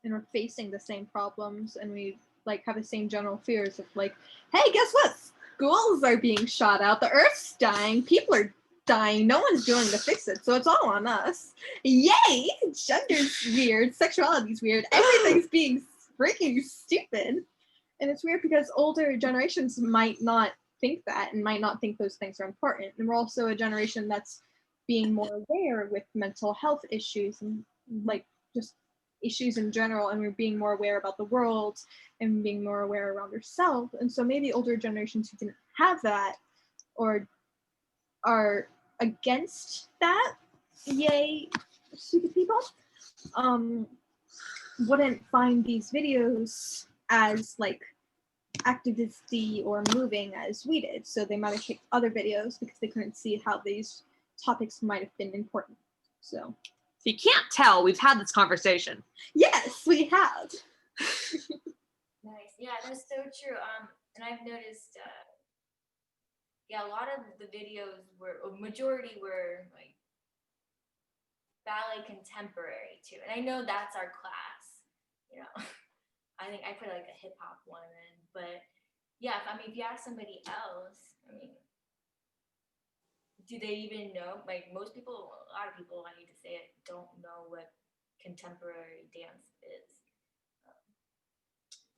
we're facing the same problems, and we like have the same general fears of like, hey, guess what? Schools are being shot out. The Earth's dying. People are dying. No one's doing to fix it. So it's all on us. Yay! Gender's weird. Sexuality's weird. Everything's being freaking stupid. And it's weird because older generations might not think that and might not think those things are important. And we're also a generation that's being more aware with mental health issues and like just issues in general, and we're being more aware about the world and being more aware around ourselves. And so maybe older generations who didn't have that or are against that, yay, stupid people, wouldn't find these videos as like activisty or moving as we did. So they might have picked other videos because they couldn't see how these topics might have been important. So If you can't tell, we've had this conversation. Yes, we have. Nice. Yeah, that's so true. And I've noticed, a lot of the videos majority were like ballet contemporary too. And I know that's our class, I think I put like a hip hop one in, but yeah, if you ask somebody else, do they even know? Like a lot of people, I need to say it, don't know what contemporary dance is.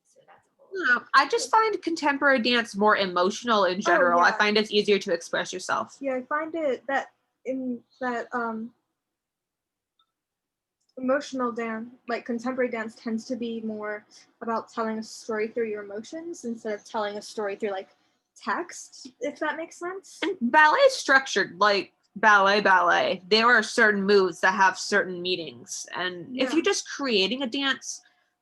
So that's a whole. No, I just find contemporary dance more emotional in general. I yeah. find it's easier to express yourself. Yeah, I find it that in that emotional dance, like contemporary dance, tends to be more about telling a story through your emotions instead of telling a story through like text, if that makes sense. And ballet is structured like ballet. There are certain moves that have certain meanings. And if you're just creating a dance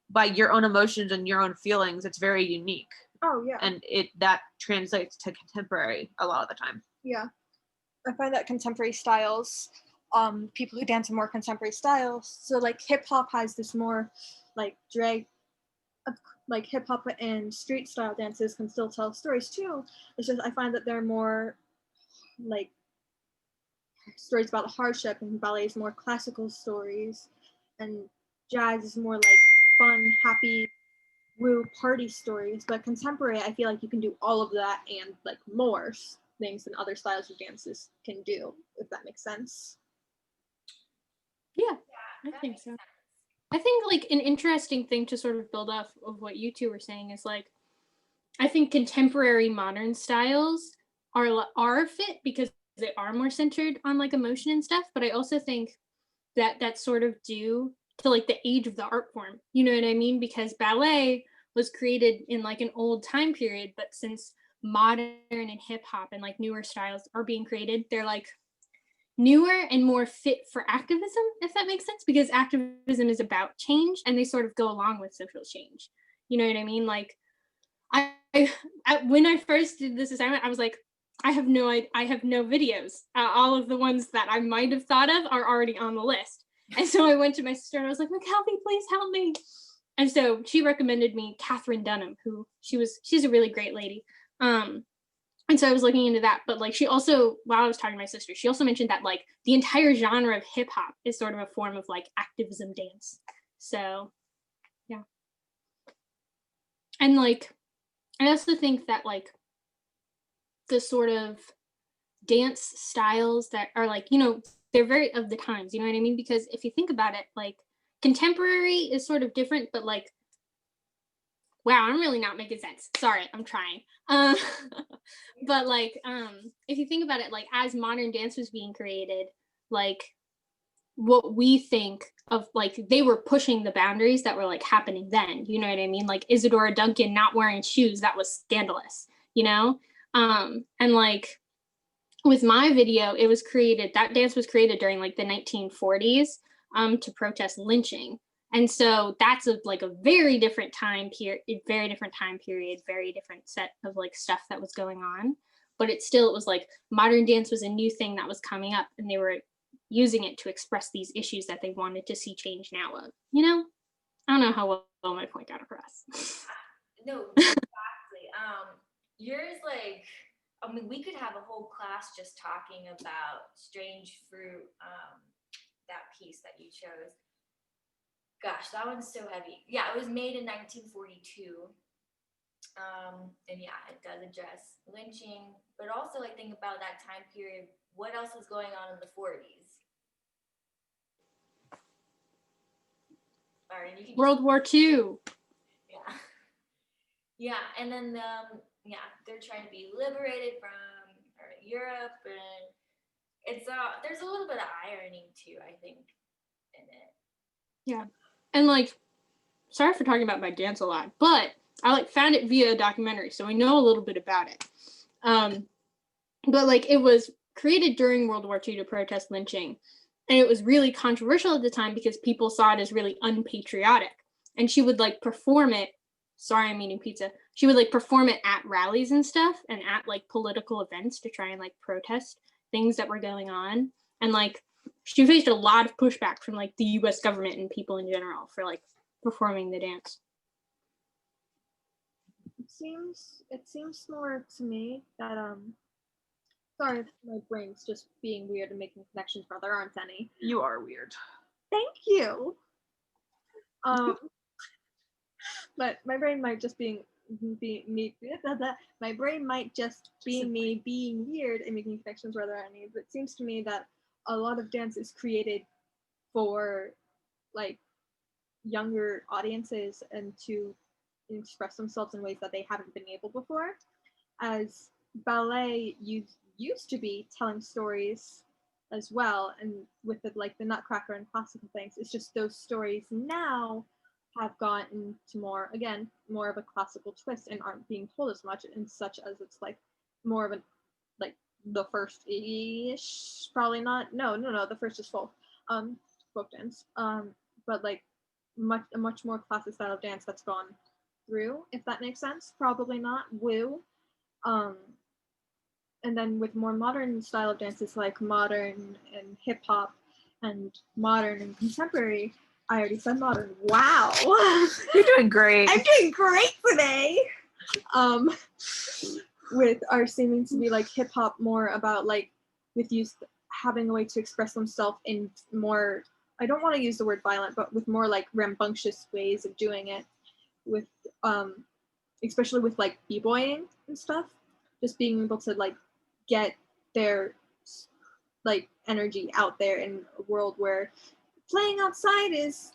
by your own emotions and your own feelings, it's very unique. Oh, yeah. And that translates to contemporary a lot of the time. Yeah. I find that contemporary styles, people who dance in more contemporary styles, so like hip hop has this more like drag, like hip hop and street style dances can still tell stories too. It's just I find that they're more like stories about hardship, and ballet is more classical stories, and jazz is more like fun, happy, woo party stories. But contemporary, I feel like you can do all of that and like more things than other styles of dances can do, if that makes sense. Yeah, I think so. I think like an interesting thing to sort of build off of what you two were saying is like, I think contemporary modern styles are fit because they are more centered on like emotion and stuff. But I also think that that's sort of due to like the age of the art form. You know what I mean? Because ballet was created in like an old time period, but since modern and hip hop and like newer styles are being created, they're like newer and more fit for activism, if that makes sense, because activism is about change and they sort of go along with social change. You know what I mean? Like when I first did this assignment, I was like, I have no videos. All of the ones that I might have thought of are already on the list. And so I went to my sister and I was like, McKelvey, please help me. And so she recommended me Catherine Dunham, who she's a really great lady. And so I was looking into that, but like she also, while I was talking to my sister, she also mentioned that like the entire genre of hip hop is sort of a form of like activism dance. So yeah. And like, I also think that like the sort of dance styles that are like, they're very of the times, you know what I mean? Because if you think about it, like contemporary is sort of different, but like, wow, I'm really not making sense. Sorry, I'm trying. But like, if you think about it, like as modern dance was being created, like what we think of, like they were pushing the boundaries that were like happening then. You know what I mean? Like Isadora Duncan not wearing shoes, that was scandalous, and like with my video, that dance was created during like the 1940s to protest lynching. And so that's a very different time period, very different set of like stuff that was going on. But it was like modern dance was a new thing that was coming up, and they were using it to express these issues that they wanted to see change now of. I don't know how well my point got across. No, exactly. Yours, like, we could have a whole class just talking about Strange Fruit, that piece that you chose. Gosh, that one's so heavy. Yeah, it was made in 1942. And yeah, it does address lynching, but also I think about that time period, what else was going on in the 40s? Sorry, you can World War II. Yeah. Yeah, and then they're trying to be liberated from Europe, and it's there's a little bit of irony too, I think, in it. Yeah. And like, sorry for talking about my dance a lot, but I like found it via a documentary, so I know a little bit about it. But like it was created during World War II to protest lynching, and it was really controversial at the time because people saw it as really unpatriotic. And she would like perform it. Sorry, I'm eating pizza. She would like perform it at rallies and stuff, and at like political events to try and like protest things that were going on. And like she faced a lot of pushback from like the U.S. government and people in general for like performing the dance. It seems more to me that sorry if my brain's just being weird and making connections where there aren't any. You are weird. Thank you. But my brain might just be me. My brain might just be me being weird and making connections where there aren't any. But it seems to me that a lot of dance is created for like younger audiences and to express themselves in ways that they haven't been able before. As ballet used to be telling stories as well, and with the Nutcracker and classical things, it's just those stories now have gotten to more of a classical twist and aren't being told as much, and such as it's like more of a like the first ish, probably not, no, the first is folk dance, but like a much more classic style of dance that's gone through, if that makes sense. Probably not woo. And then with more modern style of dances like modern and hip hop and modern and contemporary. I already said modern. Wow. You're doing great. I'm doing great today. With our seeming to be like hip hop more about like with youth having a way to express themselves in more, I don't want to use the word violent, but with more like rambunctious ways of doing it, with especially with like b-boying and stuff, just being able to like get their like energy out there in a world where playing outside is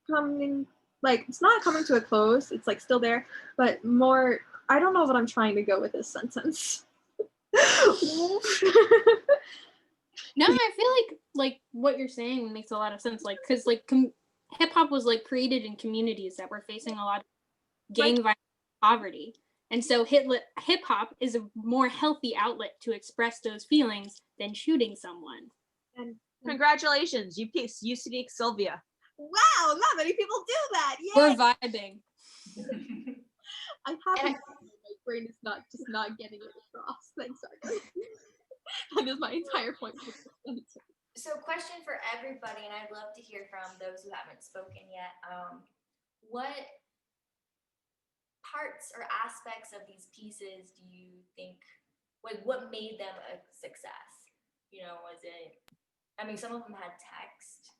coming, like it's not coming to a close, it's like still there, but more, I don't know what I'm trying to go with this sentence. No, I feel like what you're saying makes a lot of sense. Like, because like hip hop was like created in communities that were facing a lot of gang violence, poverty, and so hip hop is a more healthy outlet to express those feelings than shooting someone. And congratulations, you speak Sylvia. Wow, not many people do that. Yay! We're vibing. I have my brain is not getting it across. Thanks, sorry. That is my entire point. So, question for everybody, and I'd love to hear from those who haven't spoken yet. What parts or aspects of these pieces do you think, what made them a success? You know, was it, I mean, some of them had text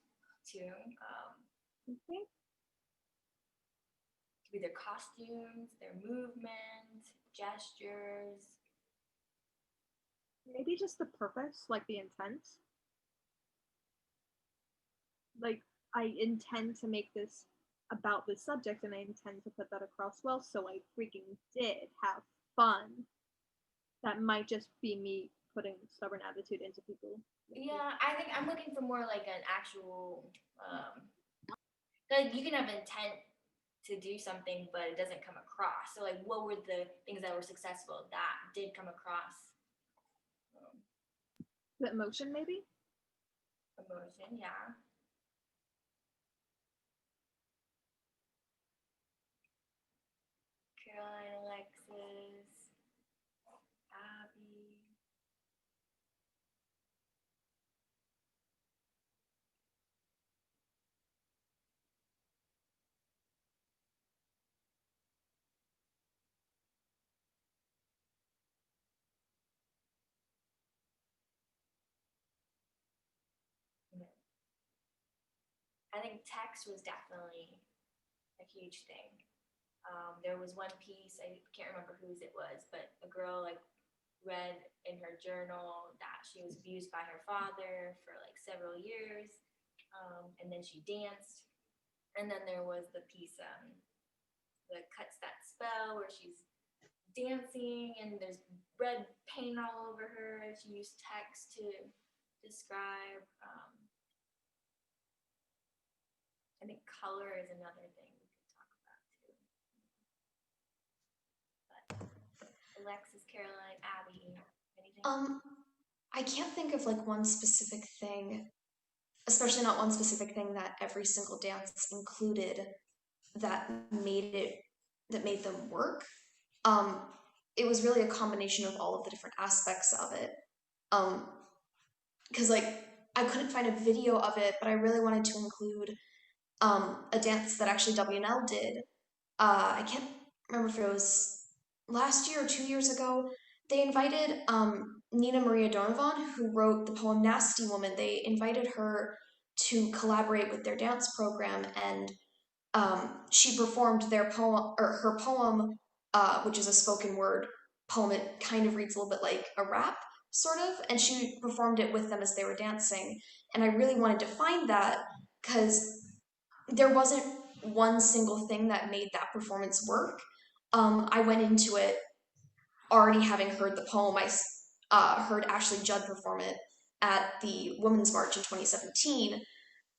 too. Okay. Could be their costumes, their movement, gestures. Maybe just the purpose, like the intent. Like, I intend to make this about this subject and I intend to put that across well, so I freaking did have fun. That might just be me putting stubborn attitude into people. Yeah, I think I'm looking for more like an actual, like you can have intent to do something, but it doesn't come across. So like, what were the things that were successful that did come across? The emotion, maybe? Emotion, yeah. Caroline, Alexis, Abby. I think text was definitely a huge thing. There was one piece, I can't remember whose it was, but a girl like read in her journal that she was abused by her father for like several years, and then she danced. And then there was the piece, the Cuts That Spell, where she's dancing and there's red paint all over her, and she used text to describe. I think color is another thing we could talk about too. But Alexis, Caroline, Abby, anything? I can't think of like one specific thing, especially not one specific thing that every single dance included that made them work. It was really a combination of all of the different aspects of it. Because like I couldn't find a video of it, but I really wanted to include a dance that actually WNL did. I can't remember if it was last year or 2 years ago. They invited Nina Maria Donovan, who wrote the poem Nasty Woman. They invited her to collaborate with their dance program, and she performed their poem, or her poem, which is a spoken word poem. It kind of reads a little bit like a rap, sort of, and she performed it with them as they were dancing. And I really wanted to find that because there wasn't one single thing that made that performance work. I went into it already having heard the poem. I heard Ashley Judd perform it at the Women's March in 2017,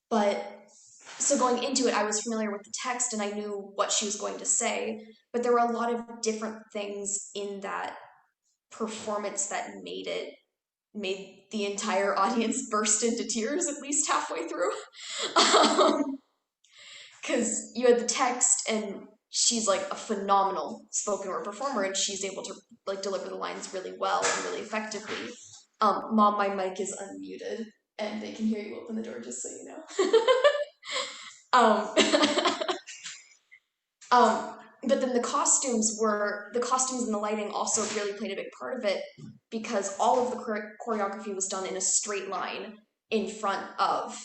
but so going into it, I was familiar with the text and I knew what she was going to say, but there were a lot of different things in that performance that made the entire audience burst into tears at least halfway through. Because you had the text and she's like a phenomenal spoken word performer and she's able to like deliver the lines really well and really effectively. Mom, my mic is unmuted and they can hear you open the door, just so you know. But then the costumes and the lighting also really played a big part of it because all of the choreography was done in a straight line in front of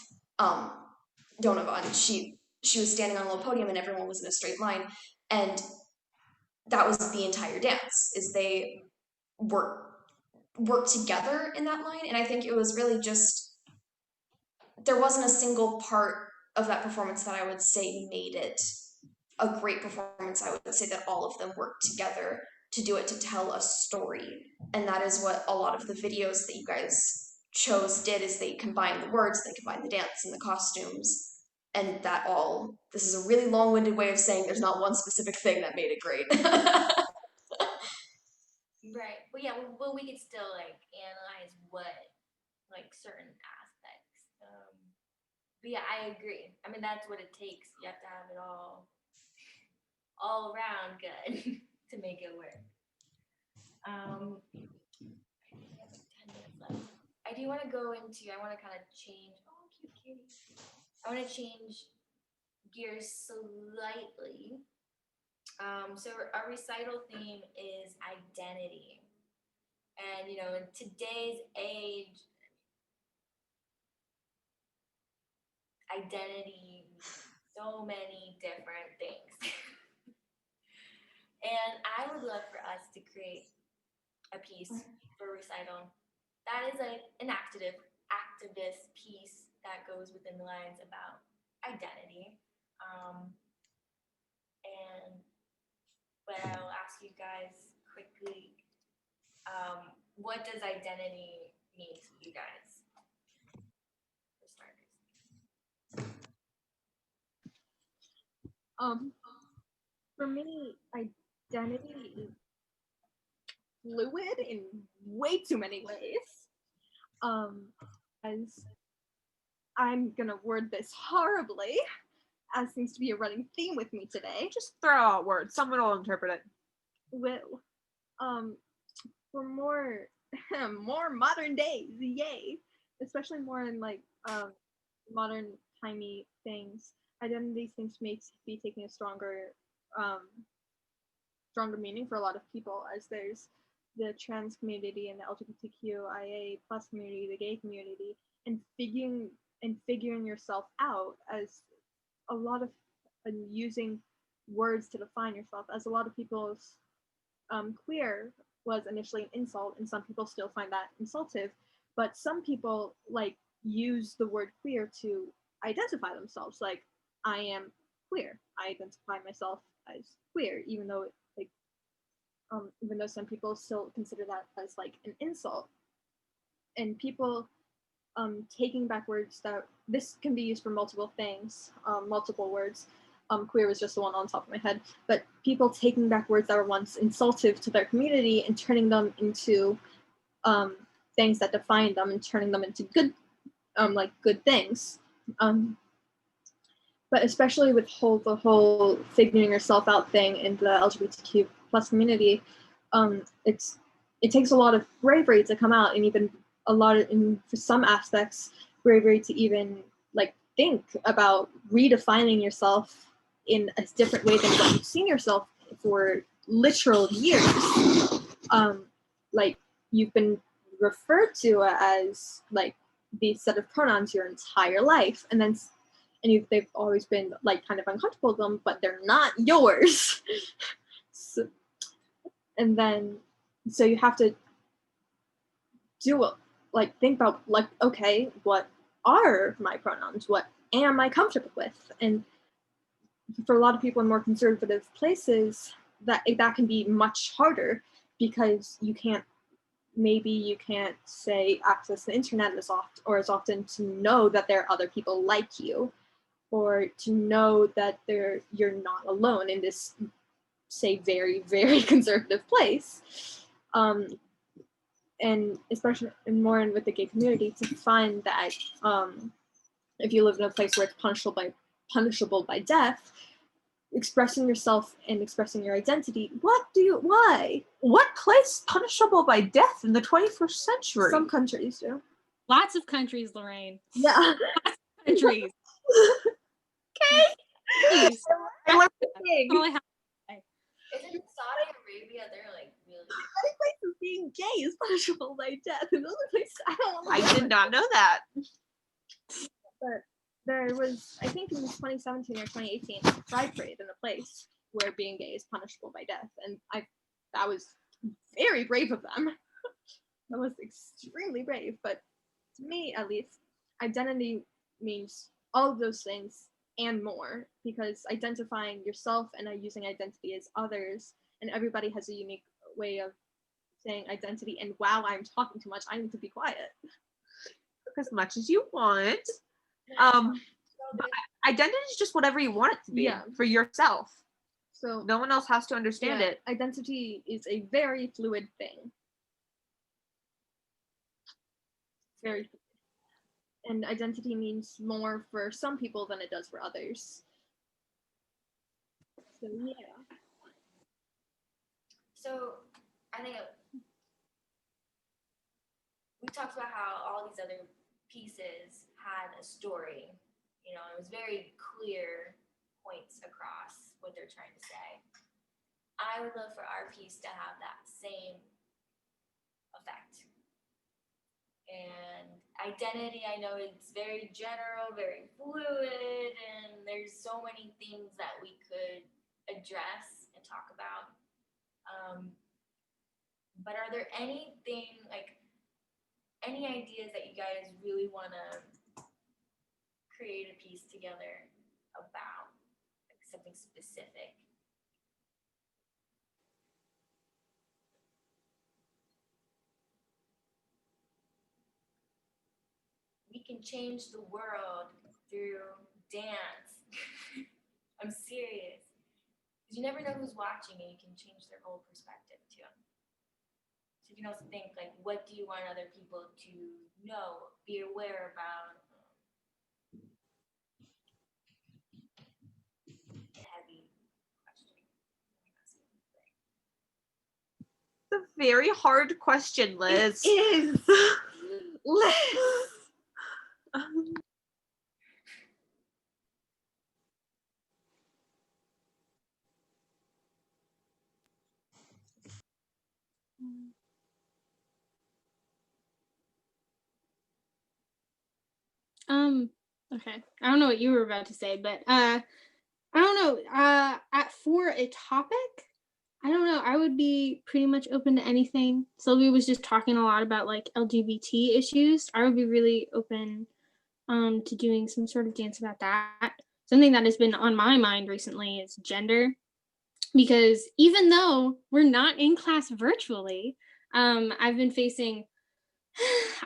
Donovan. She was standing on a low podium and everyone was in a straight line, and that was the entire dance. Is they worked together in that line, and I think it was really just there wasn't a single part of that performance that I would say made it a great performance. I would say that all of them worked together to do it, to tell a story. And that is what a lot of the videos that you guys chose did, is they combined the words, they combined the dance and the costumes. And this is a really long-winded way of saying there's not one specific thing that made it great. Right. But yeah, well, we could still like analyze what like certain aspects. But yeah, I agree. I mean, that's what it takes. You have to have it all around good to make it work. We have like 10 minutes left. I do want to I want to kind of change. Oh, cute kitty. I want to change gears slightly. So our recital theme is identity. And, you know, in today's age, identity means so many different things. And I would love for us to create a piece for recital that is an activist piece that goes within the lines about identity. But I'll ask you guys quickly, what does identity mean to you guys? For starters. For me, identity is fluid in way too many ways. As I'm gonna word this horribly, as seems to be a running theme with me today. Just throw out words. Someone will interpret it. Will. For more modern days, yay. Especially more in like modern timey things. Identity seems to be taking a stronger meaning for a lot of people, as there's the trans community and the LGBTQIA plus community, the gay community, and figuring yourself out as a lot of using words to define yourself, as a lot of people's queer was initially an insult, and some people still find that insultive, but some people like use the word queer to identify themselves, like I am queer, I identify myself as queer, even though some people still consider that as like an insult. And people taking back words that this can be used for multiple things, multiple words. Queer was just the one on top of my head, but people taking back words that were once insultive to their community and turning them into things that define them and turning them into good, good things. But especially with the whole figuring yourself out thing in the LGBTQ plus community, it takes a lot of bravery to come out, and even for some aspects, bravery to even like think about redefining yourself in a different way than what you've seen yourself for literal years. Like you've been referred to as like these set of pronouns your entire life, and then they've always been like kind of uncomfortable with them, but they're not yours. So, and then so you have to do it, like think about like, okay, what are my pronouns? What am I comfortable with? And for a lot of people in more conservative places, that can be much harder because you can't say access the internet as often to know that there are other people like you, or to know that you're not alone in this, say, very, very conservative place. And especially more with the gay community, to find that if you live in a place where it's punishable by death, expressing yourself and expressing your identity, why? What place punishable by death in the 21st century? Some countries do. Lots of countries, Lorraine. Yeah. Lots of countries. Okay. Please. Isn't Saudi Arabia, they're like really... Many places being gay is punishable by death. In other places, I did not know that. But there was, I think in 2017 or 2018, a pride parade in a place where being gay is punishable by death. And that was very brave of them. That was extremely brave. But to me, at least, identity means all of those things and more, because identifying yourself and using identity as others, and everybody has a unique way of saying identity. And wow, I'm talking too much. I need to be quiet. As much as you want. Identity is just whatever you want it to be for yourself. So no one else has to understand it. Identity is a very fluid thing. Very fluid. And identity means more for some people than it does for others. So yeah. So I think we talked about how all these other pieces had a story. You know, it was very clear points across what they're trying to say. I would love for our piece to have that same effect. And identity, I know it's very general, very fluid, and there's so many things that we could address and talk about. But are there anything, like, any ideas that you guys really want to create a piece together about, like something specific? We can change the world through dance. I'm serious. Because you never know who's watching, and you can change their whole perspective too. So you can also think, like, what do you want other people to know, be aware about? Heavy question. It's a very hard question, Liz. It is. Liz. Okay. I don't know what you were about to say, but I don't know. For a topic, I don't know. I would be pretty much open to anything. Sylvia was just talking a lot about like LGBT issues. I would be really open to doing some sort of dance about that. Something that has been on my mind recently is gender, because even though we're not in class virtually, I've been facing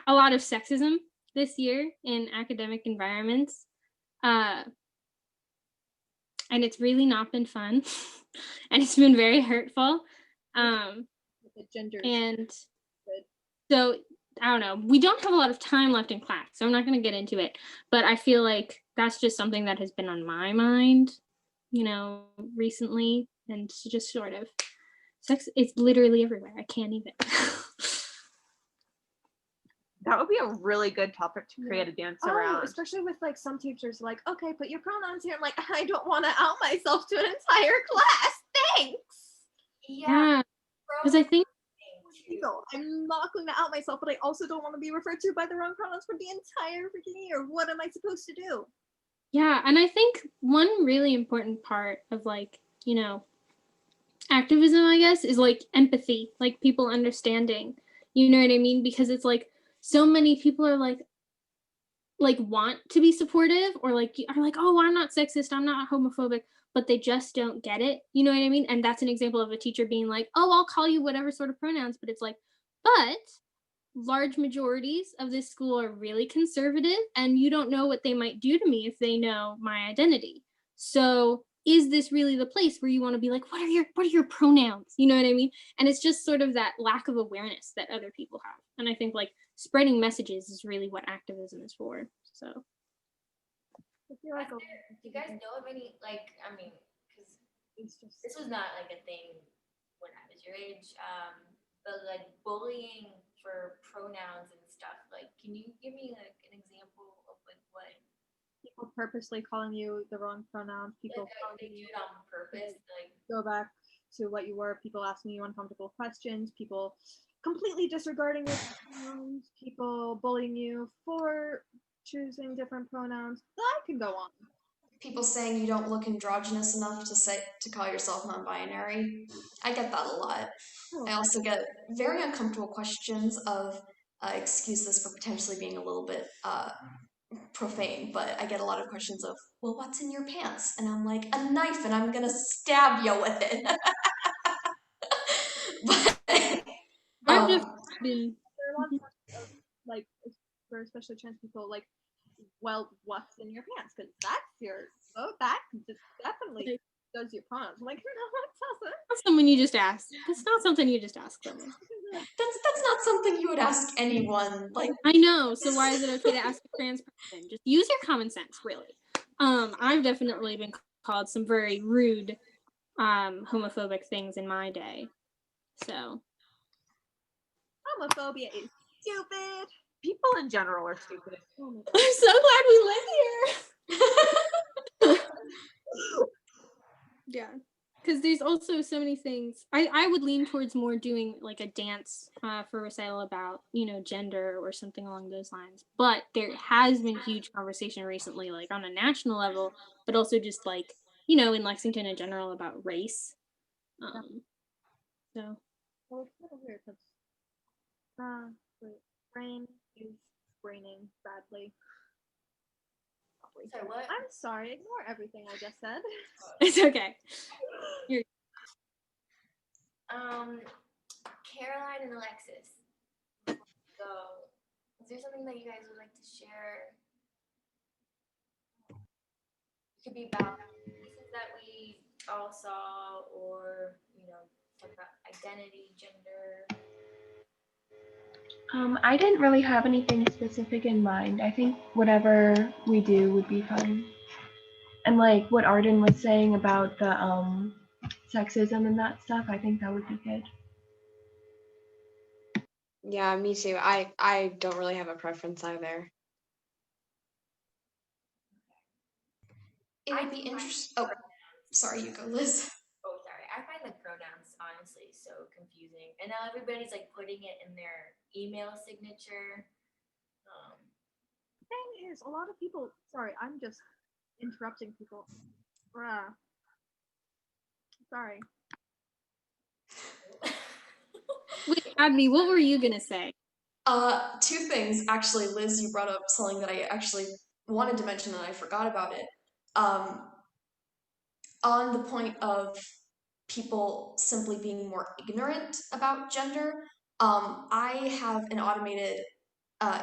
a lot of sexism this year in academic environments. And it's really not been fun. And it's been very hurtful. And so, I don't know. We don't have a lot of time left in class, so I'm not going to get into it. But I feel like that's just something that has been on my mind, you know, recently. And just sort of, sex, it's literally everywhere. I can't even. That would be a really good topic to create a dance around. Especially with like some teachers like, okay, put your pronouns here. I'm like, I don't want to out myself to an entire class. Thanks. Yeah, because I think No, I'm not going to out myself, but I also don't want to be referred to by the wrong pronouns for the entire freaking year. What am I supposed to do? yeah, and I think one really important part of like, activism, I guess, is like empathy, like people understanding. You know what I mean? Because it's like so many people are like want to be supportive or like are like, oh, I'm not sexist, I'm not homophobic, but they just don't get it. You know what I mean? And that's an example of a teacher being like, oh, I'll call you whatever sort of pronouns, but it's like, but large majorities of this school are really conservative and you don't know what they might do to me if they know my identity. So is this really the place where you want to be like, what are your pronouns? You know what I mean? And it's just sort of that lack of awareness that other people have. And I think like spreading messages is really what activism is for. So Do you guys know of any, like, I mean, because this was not like a thing when I was your age, but like bullying for pronouns and stuff. Like, can you give me like an example of like what People purposely calling you the wrong pronouns. People like, they do it on purpose? Like, go back to what you were. People asking you uncomfortable questions. People completely disregarding your pronouns. People bullying you for choosing different pronouns. I can go on. People saying you don't look androgynous enough to call yourself non-binary. I get that a lot. I also get very uncomfortable questions of, excuse this for potentially being a little bit profane, but I get a lot of questions of, well, what's in your pants? And I'm like, a knife, and I'm gonna stab you with it. But, I've just been there are a lot of like for especially trans people like, well, what's in your pants? Because that definitely does your pronouns. I'm like, no, that doesn't. That's someone you just ask. That's not something you just ask someone. That's not something you would ask anyone. Like, I know. So why is it okay to ask a trans person? Just use your common sense, really. I've definitely been called some very rude, homophobic things in my day. So homophobia is stupid. People in general are stupid. I'm so glad we live here. Yeah. Because there's also so many things. I would lean towards more doing like a dance for recital about, gender or something along those lines. But there has been huge conversation recently, like on a national level, but also just like, in Lexington in general about race. So. Well, it's kind of weird because brain is braining badly. Sorry, what? I'm sorry. Ignore everything I just said. It's okay. Caroline and Alexis. So, is there something that you guys would like to share? It could be about pieces that we all saw, or talk about identity, gender. I didn't really have anything specific in mind. I think whatever we do would be fun. And like what Arden was saying about the sexism and that stuff, I think that would be good. Yeah, me too. I don't really have a preference either. It would be interesting. Oh, sorry, you go, Liz. Oh, sorry. I find the pronouns honestly so confusing, and now everybody's like putting it in their email signature. The thing is, a lot of people. Sorry, I'm just interrupting people. Sorry. Wait, Abby, what were you gonna say? Two things actually. Liz, you brought up something that I actually wanted to mention and I forgot about it. On the point of people simply being more ignorant about gender, I have an automated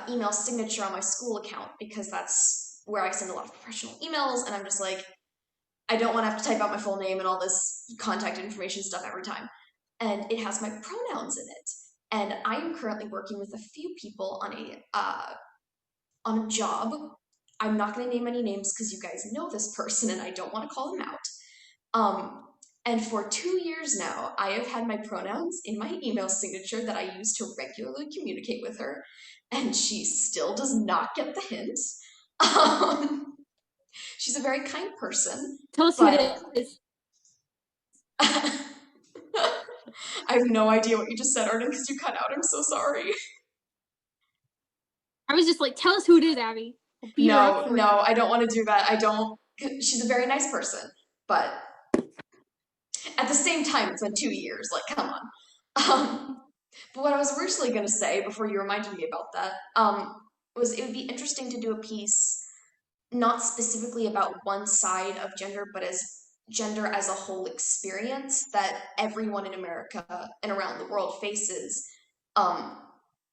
email signature on my school account because that's where I send a lot of professional emails, and I'm just like, I don't want to have to type out my full name and all this contact information stuff every time. And it has my pronouns in it. And I am currently working with a few people on a job. I'm not going to name any names because you guys know this person and I don't want to call them out. And for 2 years now, I have had my pronouns in my email signature that I use to regularly communicate with her, and she still does not get the hint. She's a very kind person. Tell us who it is. I have no idea what you just said, Arden, because you cut out. I'm so sorry. I was just like, tell us who it is, Abby. No, I don't want to do that. I don't. She's a very nice person, but at the same time, it's been 2 years. Like, come on. But what I was originally going to say before you reminded me about that was it would be interesting to do a piece not specifically about one side of gender, but as gender as a whole experience that everyone in America and around the world faces.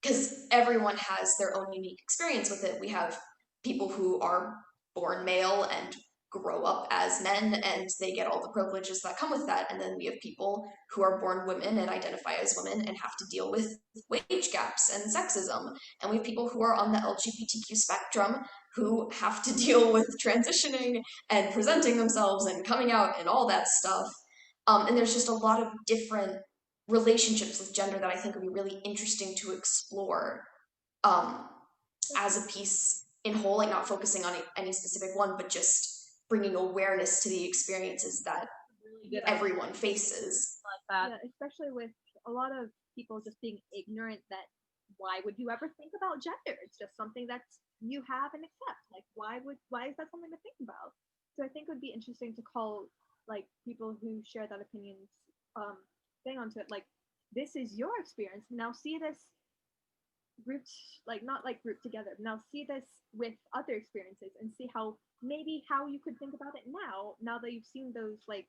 Because everyone has their own unique experience with it. We have people who are born male and grow up as men and they get all the privileges that come with that. And then we have people who are born women and identify as women and have to deal with wage gaps and sexism. And we have people who are on the LGBTQ spectrum who have to deal with transitioning and presenting themselves and coming out and all that stuff. And there's just a lot of different relationships with gender that I think would be really interesting to explore as a piece in whole, like not focusing on any specific one, but just bringing awareness to the experiences that everyone faces. Yeah, especially with a lot of people just being ignorant that why would you ever think about gender? It's just something that you have and accept. Like why is that something to think about? So I think it would be interesting to call like people who share that opinions thing onto it, like this is your experience. Now see this grouped, like not like grouped together. Now see this with other experiences and see how you could think about it now that you've seen those. Like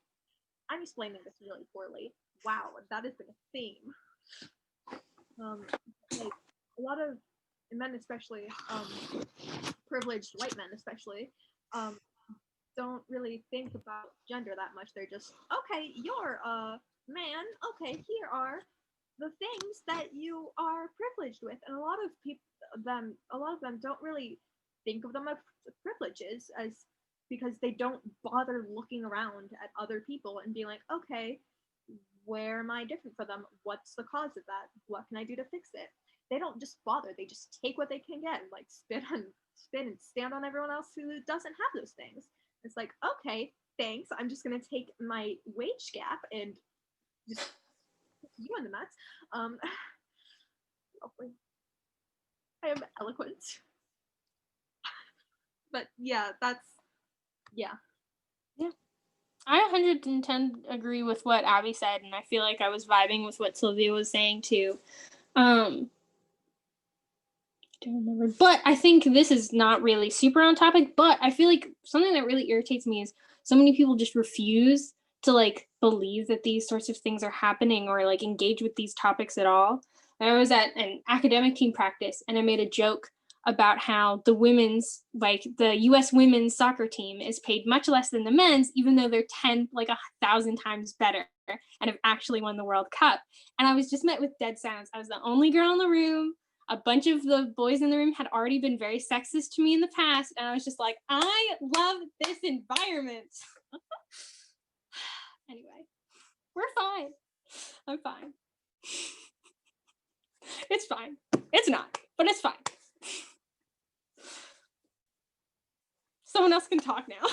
I'm explaining this really poorly. Wow, that has been a theme. Like a lot of men, especially privileged white men, especially, don't really think about gender that much. They're just okay. You're a man. Okay, here are the things that you are privileged with, and a lot of them don't really think of them as privileges as because they don't bother looking around at other people and being like, okay, where am I different from them? What's the cause of that? What can I do to fix it? They don't just bother. They just take what they can get and like spit and stand on everyone else who doesn't have those things. It's like, okay, thanks. I'm just gonna take my wage gap and just you in the nuts. I am eloquent. But yeah, yeah. I 110 agree with what Abby said, and I feel like I was vibing with what Sylvia was saying too. I don't remember, but I think this is not really super on topic, but I feel like something that really irritates me is so many people just refuse to like believe that these sorts of things are happening or like engage with these topics at all. I was at an academic team practice and I made a joke about how the US women's soccer team is paid much less than the men's, even though they're 1,000 times better and have actually won the World Cup. And I was just met with dead silence. I was the only girl in the room. A bunch of the boys in the room had already been very sexist to me in the past. And I was just like, I love this environment. Anyway, we're fine. I'm fine. It's fine. It's not, but it's fine. Someone else can talk now.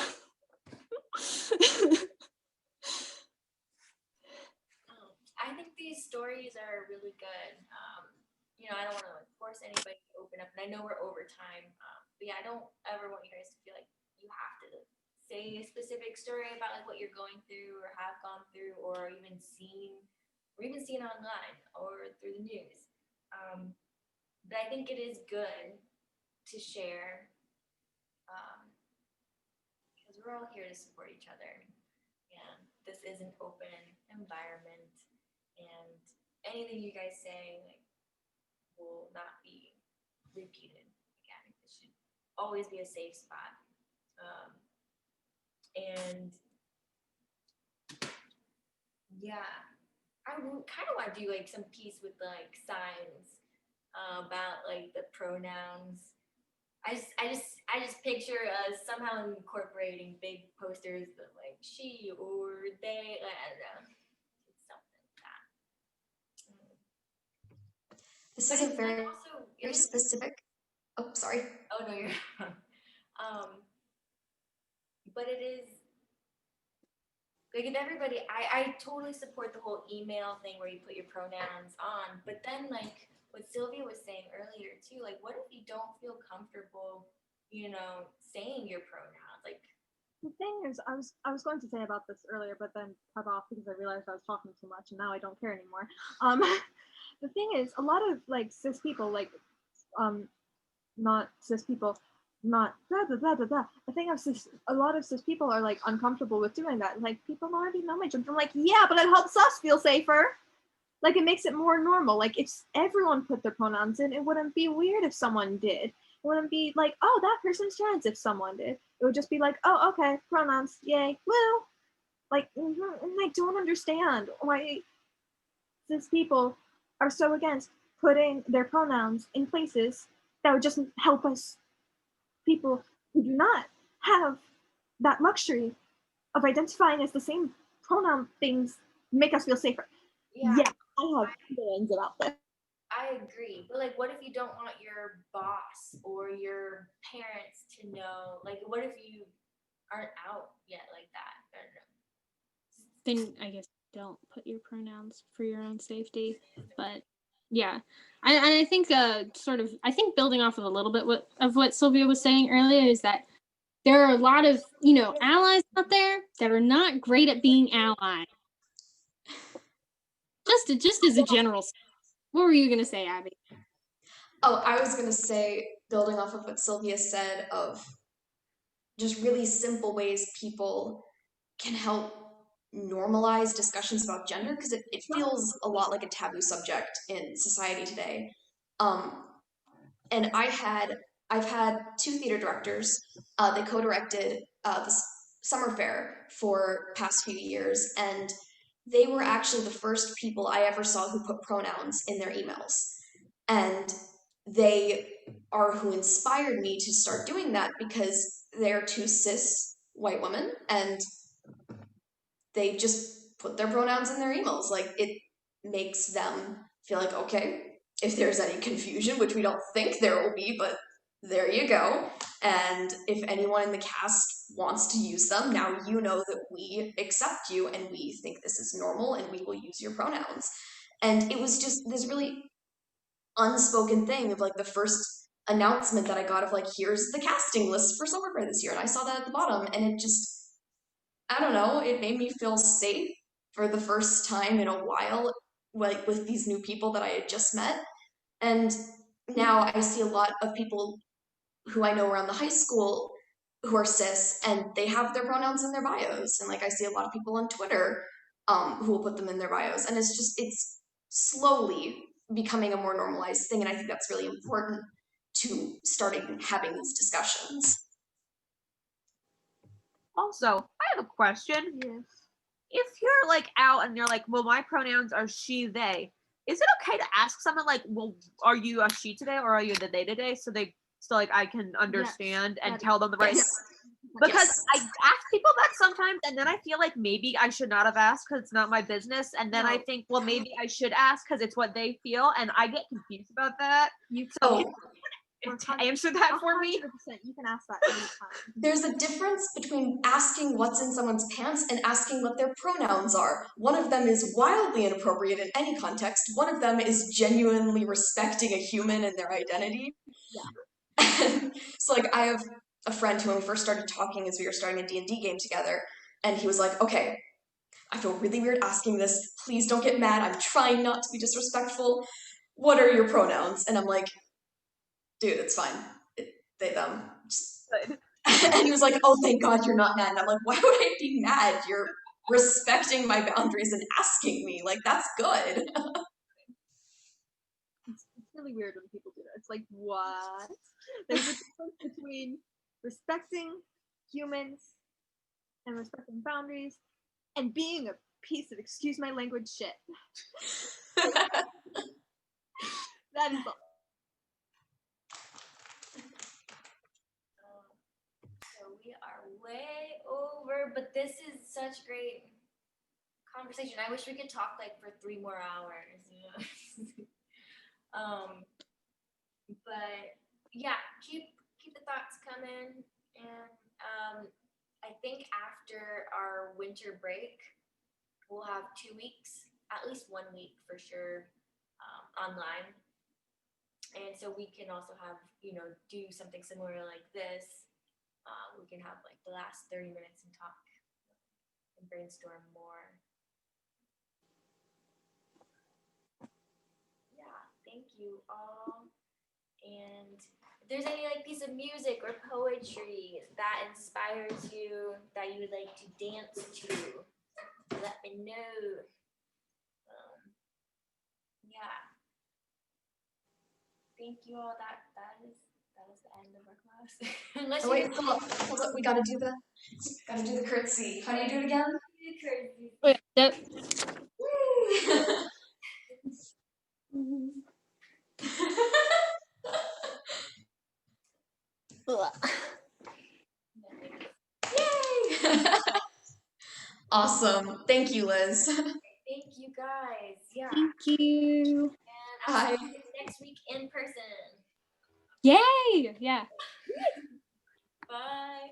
I think these stories are really good. I don't want to force anybody to open up, and I know we're over time. But yeah, I don't ever want you guys to feel like you have to say a specific story about like what you're going through or have gone through or even seen online or through the news. But I think it is good to share because we're all here to support each other. And this is an open environment, and anything you guys say will not be repeated again. It should always be a safe spot. And yeah, I kind of want to do like some piece with like signs about like the pronouns. I just picture somehow incorporating big posters of like she or they. I don't know. It's something like that. This But is a it's very, like also very specific. Oh, sorry. Oh no, you're but it is like if everybody I totally support the whole email thing where you put your pronouns on, but then like what Sylvia was saying earlier too, like what if you don't feel comfortable, saying your pronouns? Like The thing is, I was going to say about this earlier, but then cut off because I realized I was talking too much, and now I don't care anymore. Um, the thing is, a lot of like cis people, like not cis people, not blah blah blah blah blah. The thing of a lot of cis people are like uncomfortable with doing that. Like people already know my gender. I'm like, yeah, but it helps us feel safer. Like it makes it more normal. Like if everyone put their pronouns in, it wouldn't be weird if someone did. It wouldn't be like, oh, that person's trans if someone did. It would just be like, oh, okay, pronouns, yay, woo. Like, and I don't understand why cis people are so against putting their pronouns in places that would just help us people who do not have that luxury of identifying as the same pronoun things make us feel safer. yeah, I have feelings about this. I agree. But like what if you don't want your boss or your parents to know? Like what if you aren't out yet like that? I don't know. Then I guess don't put your pronouns for your own safety. But yeah, I think I think building off of a little bit of what Sylvia was saying earlier is that there are a lot of allies out there that are not great at being allies. Just as a general. What were you gonna say, Abby? Oh, I was going to say, building off of what Sylvia said, of just really simple ways people can help normalize discussions about gender, because it feels a lot like a taboo subject in society today. And I've had two theater directors. They co-directed this summer fair for past few years, and they were actually the first people I ever saw who put pronouns in their emails. And they are who inspired me to start doing that, because they're two cis white women and they just put their pronouns in their emails. Like it makes them feel like, okay, if there's any confusion, which we don't think there will be, but there you go. And if anyone in the cast wants to use them, now you know that we accept you and we think this is normal and we will use your pronouns. And it was just this really unspoken thing of like the first announcement that I got of like, here's the casting list for Summer Fair this year. And I saw that at the bottom, and it just, I don't know, it made me feel safe for the first time in a while, like with these new people that I had just met. And now I see a lot of people who I know around the high school who are cis, and they have their pronouns in their bios. And like I see a lot of people on Twitter who will put them in their bios. And it's slowly becoming a more normalized thing. And I think that's really important to starting having these discussions. Also, I have a question. Yes. If you're like out and you're like, well, my pronouns are she, they, is it okay to ask someone like, well, are you a she today or are you the they today? So like I can understand and tell them the right. Yes. Because Yes. I ask people that sometimes, and then I feel like maybe I should not have asked because it's not my business. And then I think, well, maybe I should ask because it's what they feel, and I get confused about that. So answer that for me. 100%. You can ask that anytime. There's a difference between asking what's in someone's pants and asking what their pronouns are. One of them is wildly inappropriate in any context. One of them is genuinely respecting a human and their identity. Yeah. So like I have a friend who, when we first started talking, as we were starting a D&D game together, and he was like, okay, I feel really weird asking this. Please don't get mad. I'm trying not to be disrespectful. What are your pronouns? And I'm like, dude, it's fine. They, them. And he was like, oh, thank God you're not mad. And I'm like, why would I be mad? You're respecting my boundaries and asking me. Like, that's good. It's really weird when people do that. It's like, what? There's a difference between respecting humans and respecting boundaries and being a piece of, excuse my language, shit. That is all. way over, but this is such great conversation. I wish we could talk like for 3 more hours. But yeah, keep the thoughts coming, and I think after our winter break, we'll have 2 weeks, at least 1 week for sure, online. And so we can also have, do something similar like this. We can have like the last 30 minutes and talk and brainstorm more. Yeah, thank you all. And if there's any like piece of music or poetry that inspires you that you would like to dance to, let me know. Yeah. Thank you all. That is the end of our class. Unless Oh, wait, hold up. We gotta do the curtsy. How do you do it again? Wait, that. Yay! Awesome. Thank you, Liz. Thank you guys. Yeah. Thank you. And I'll see you next week in person. Yay! Yeah. Bye.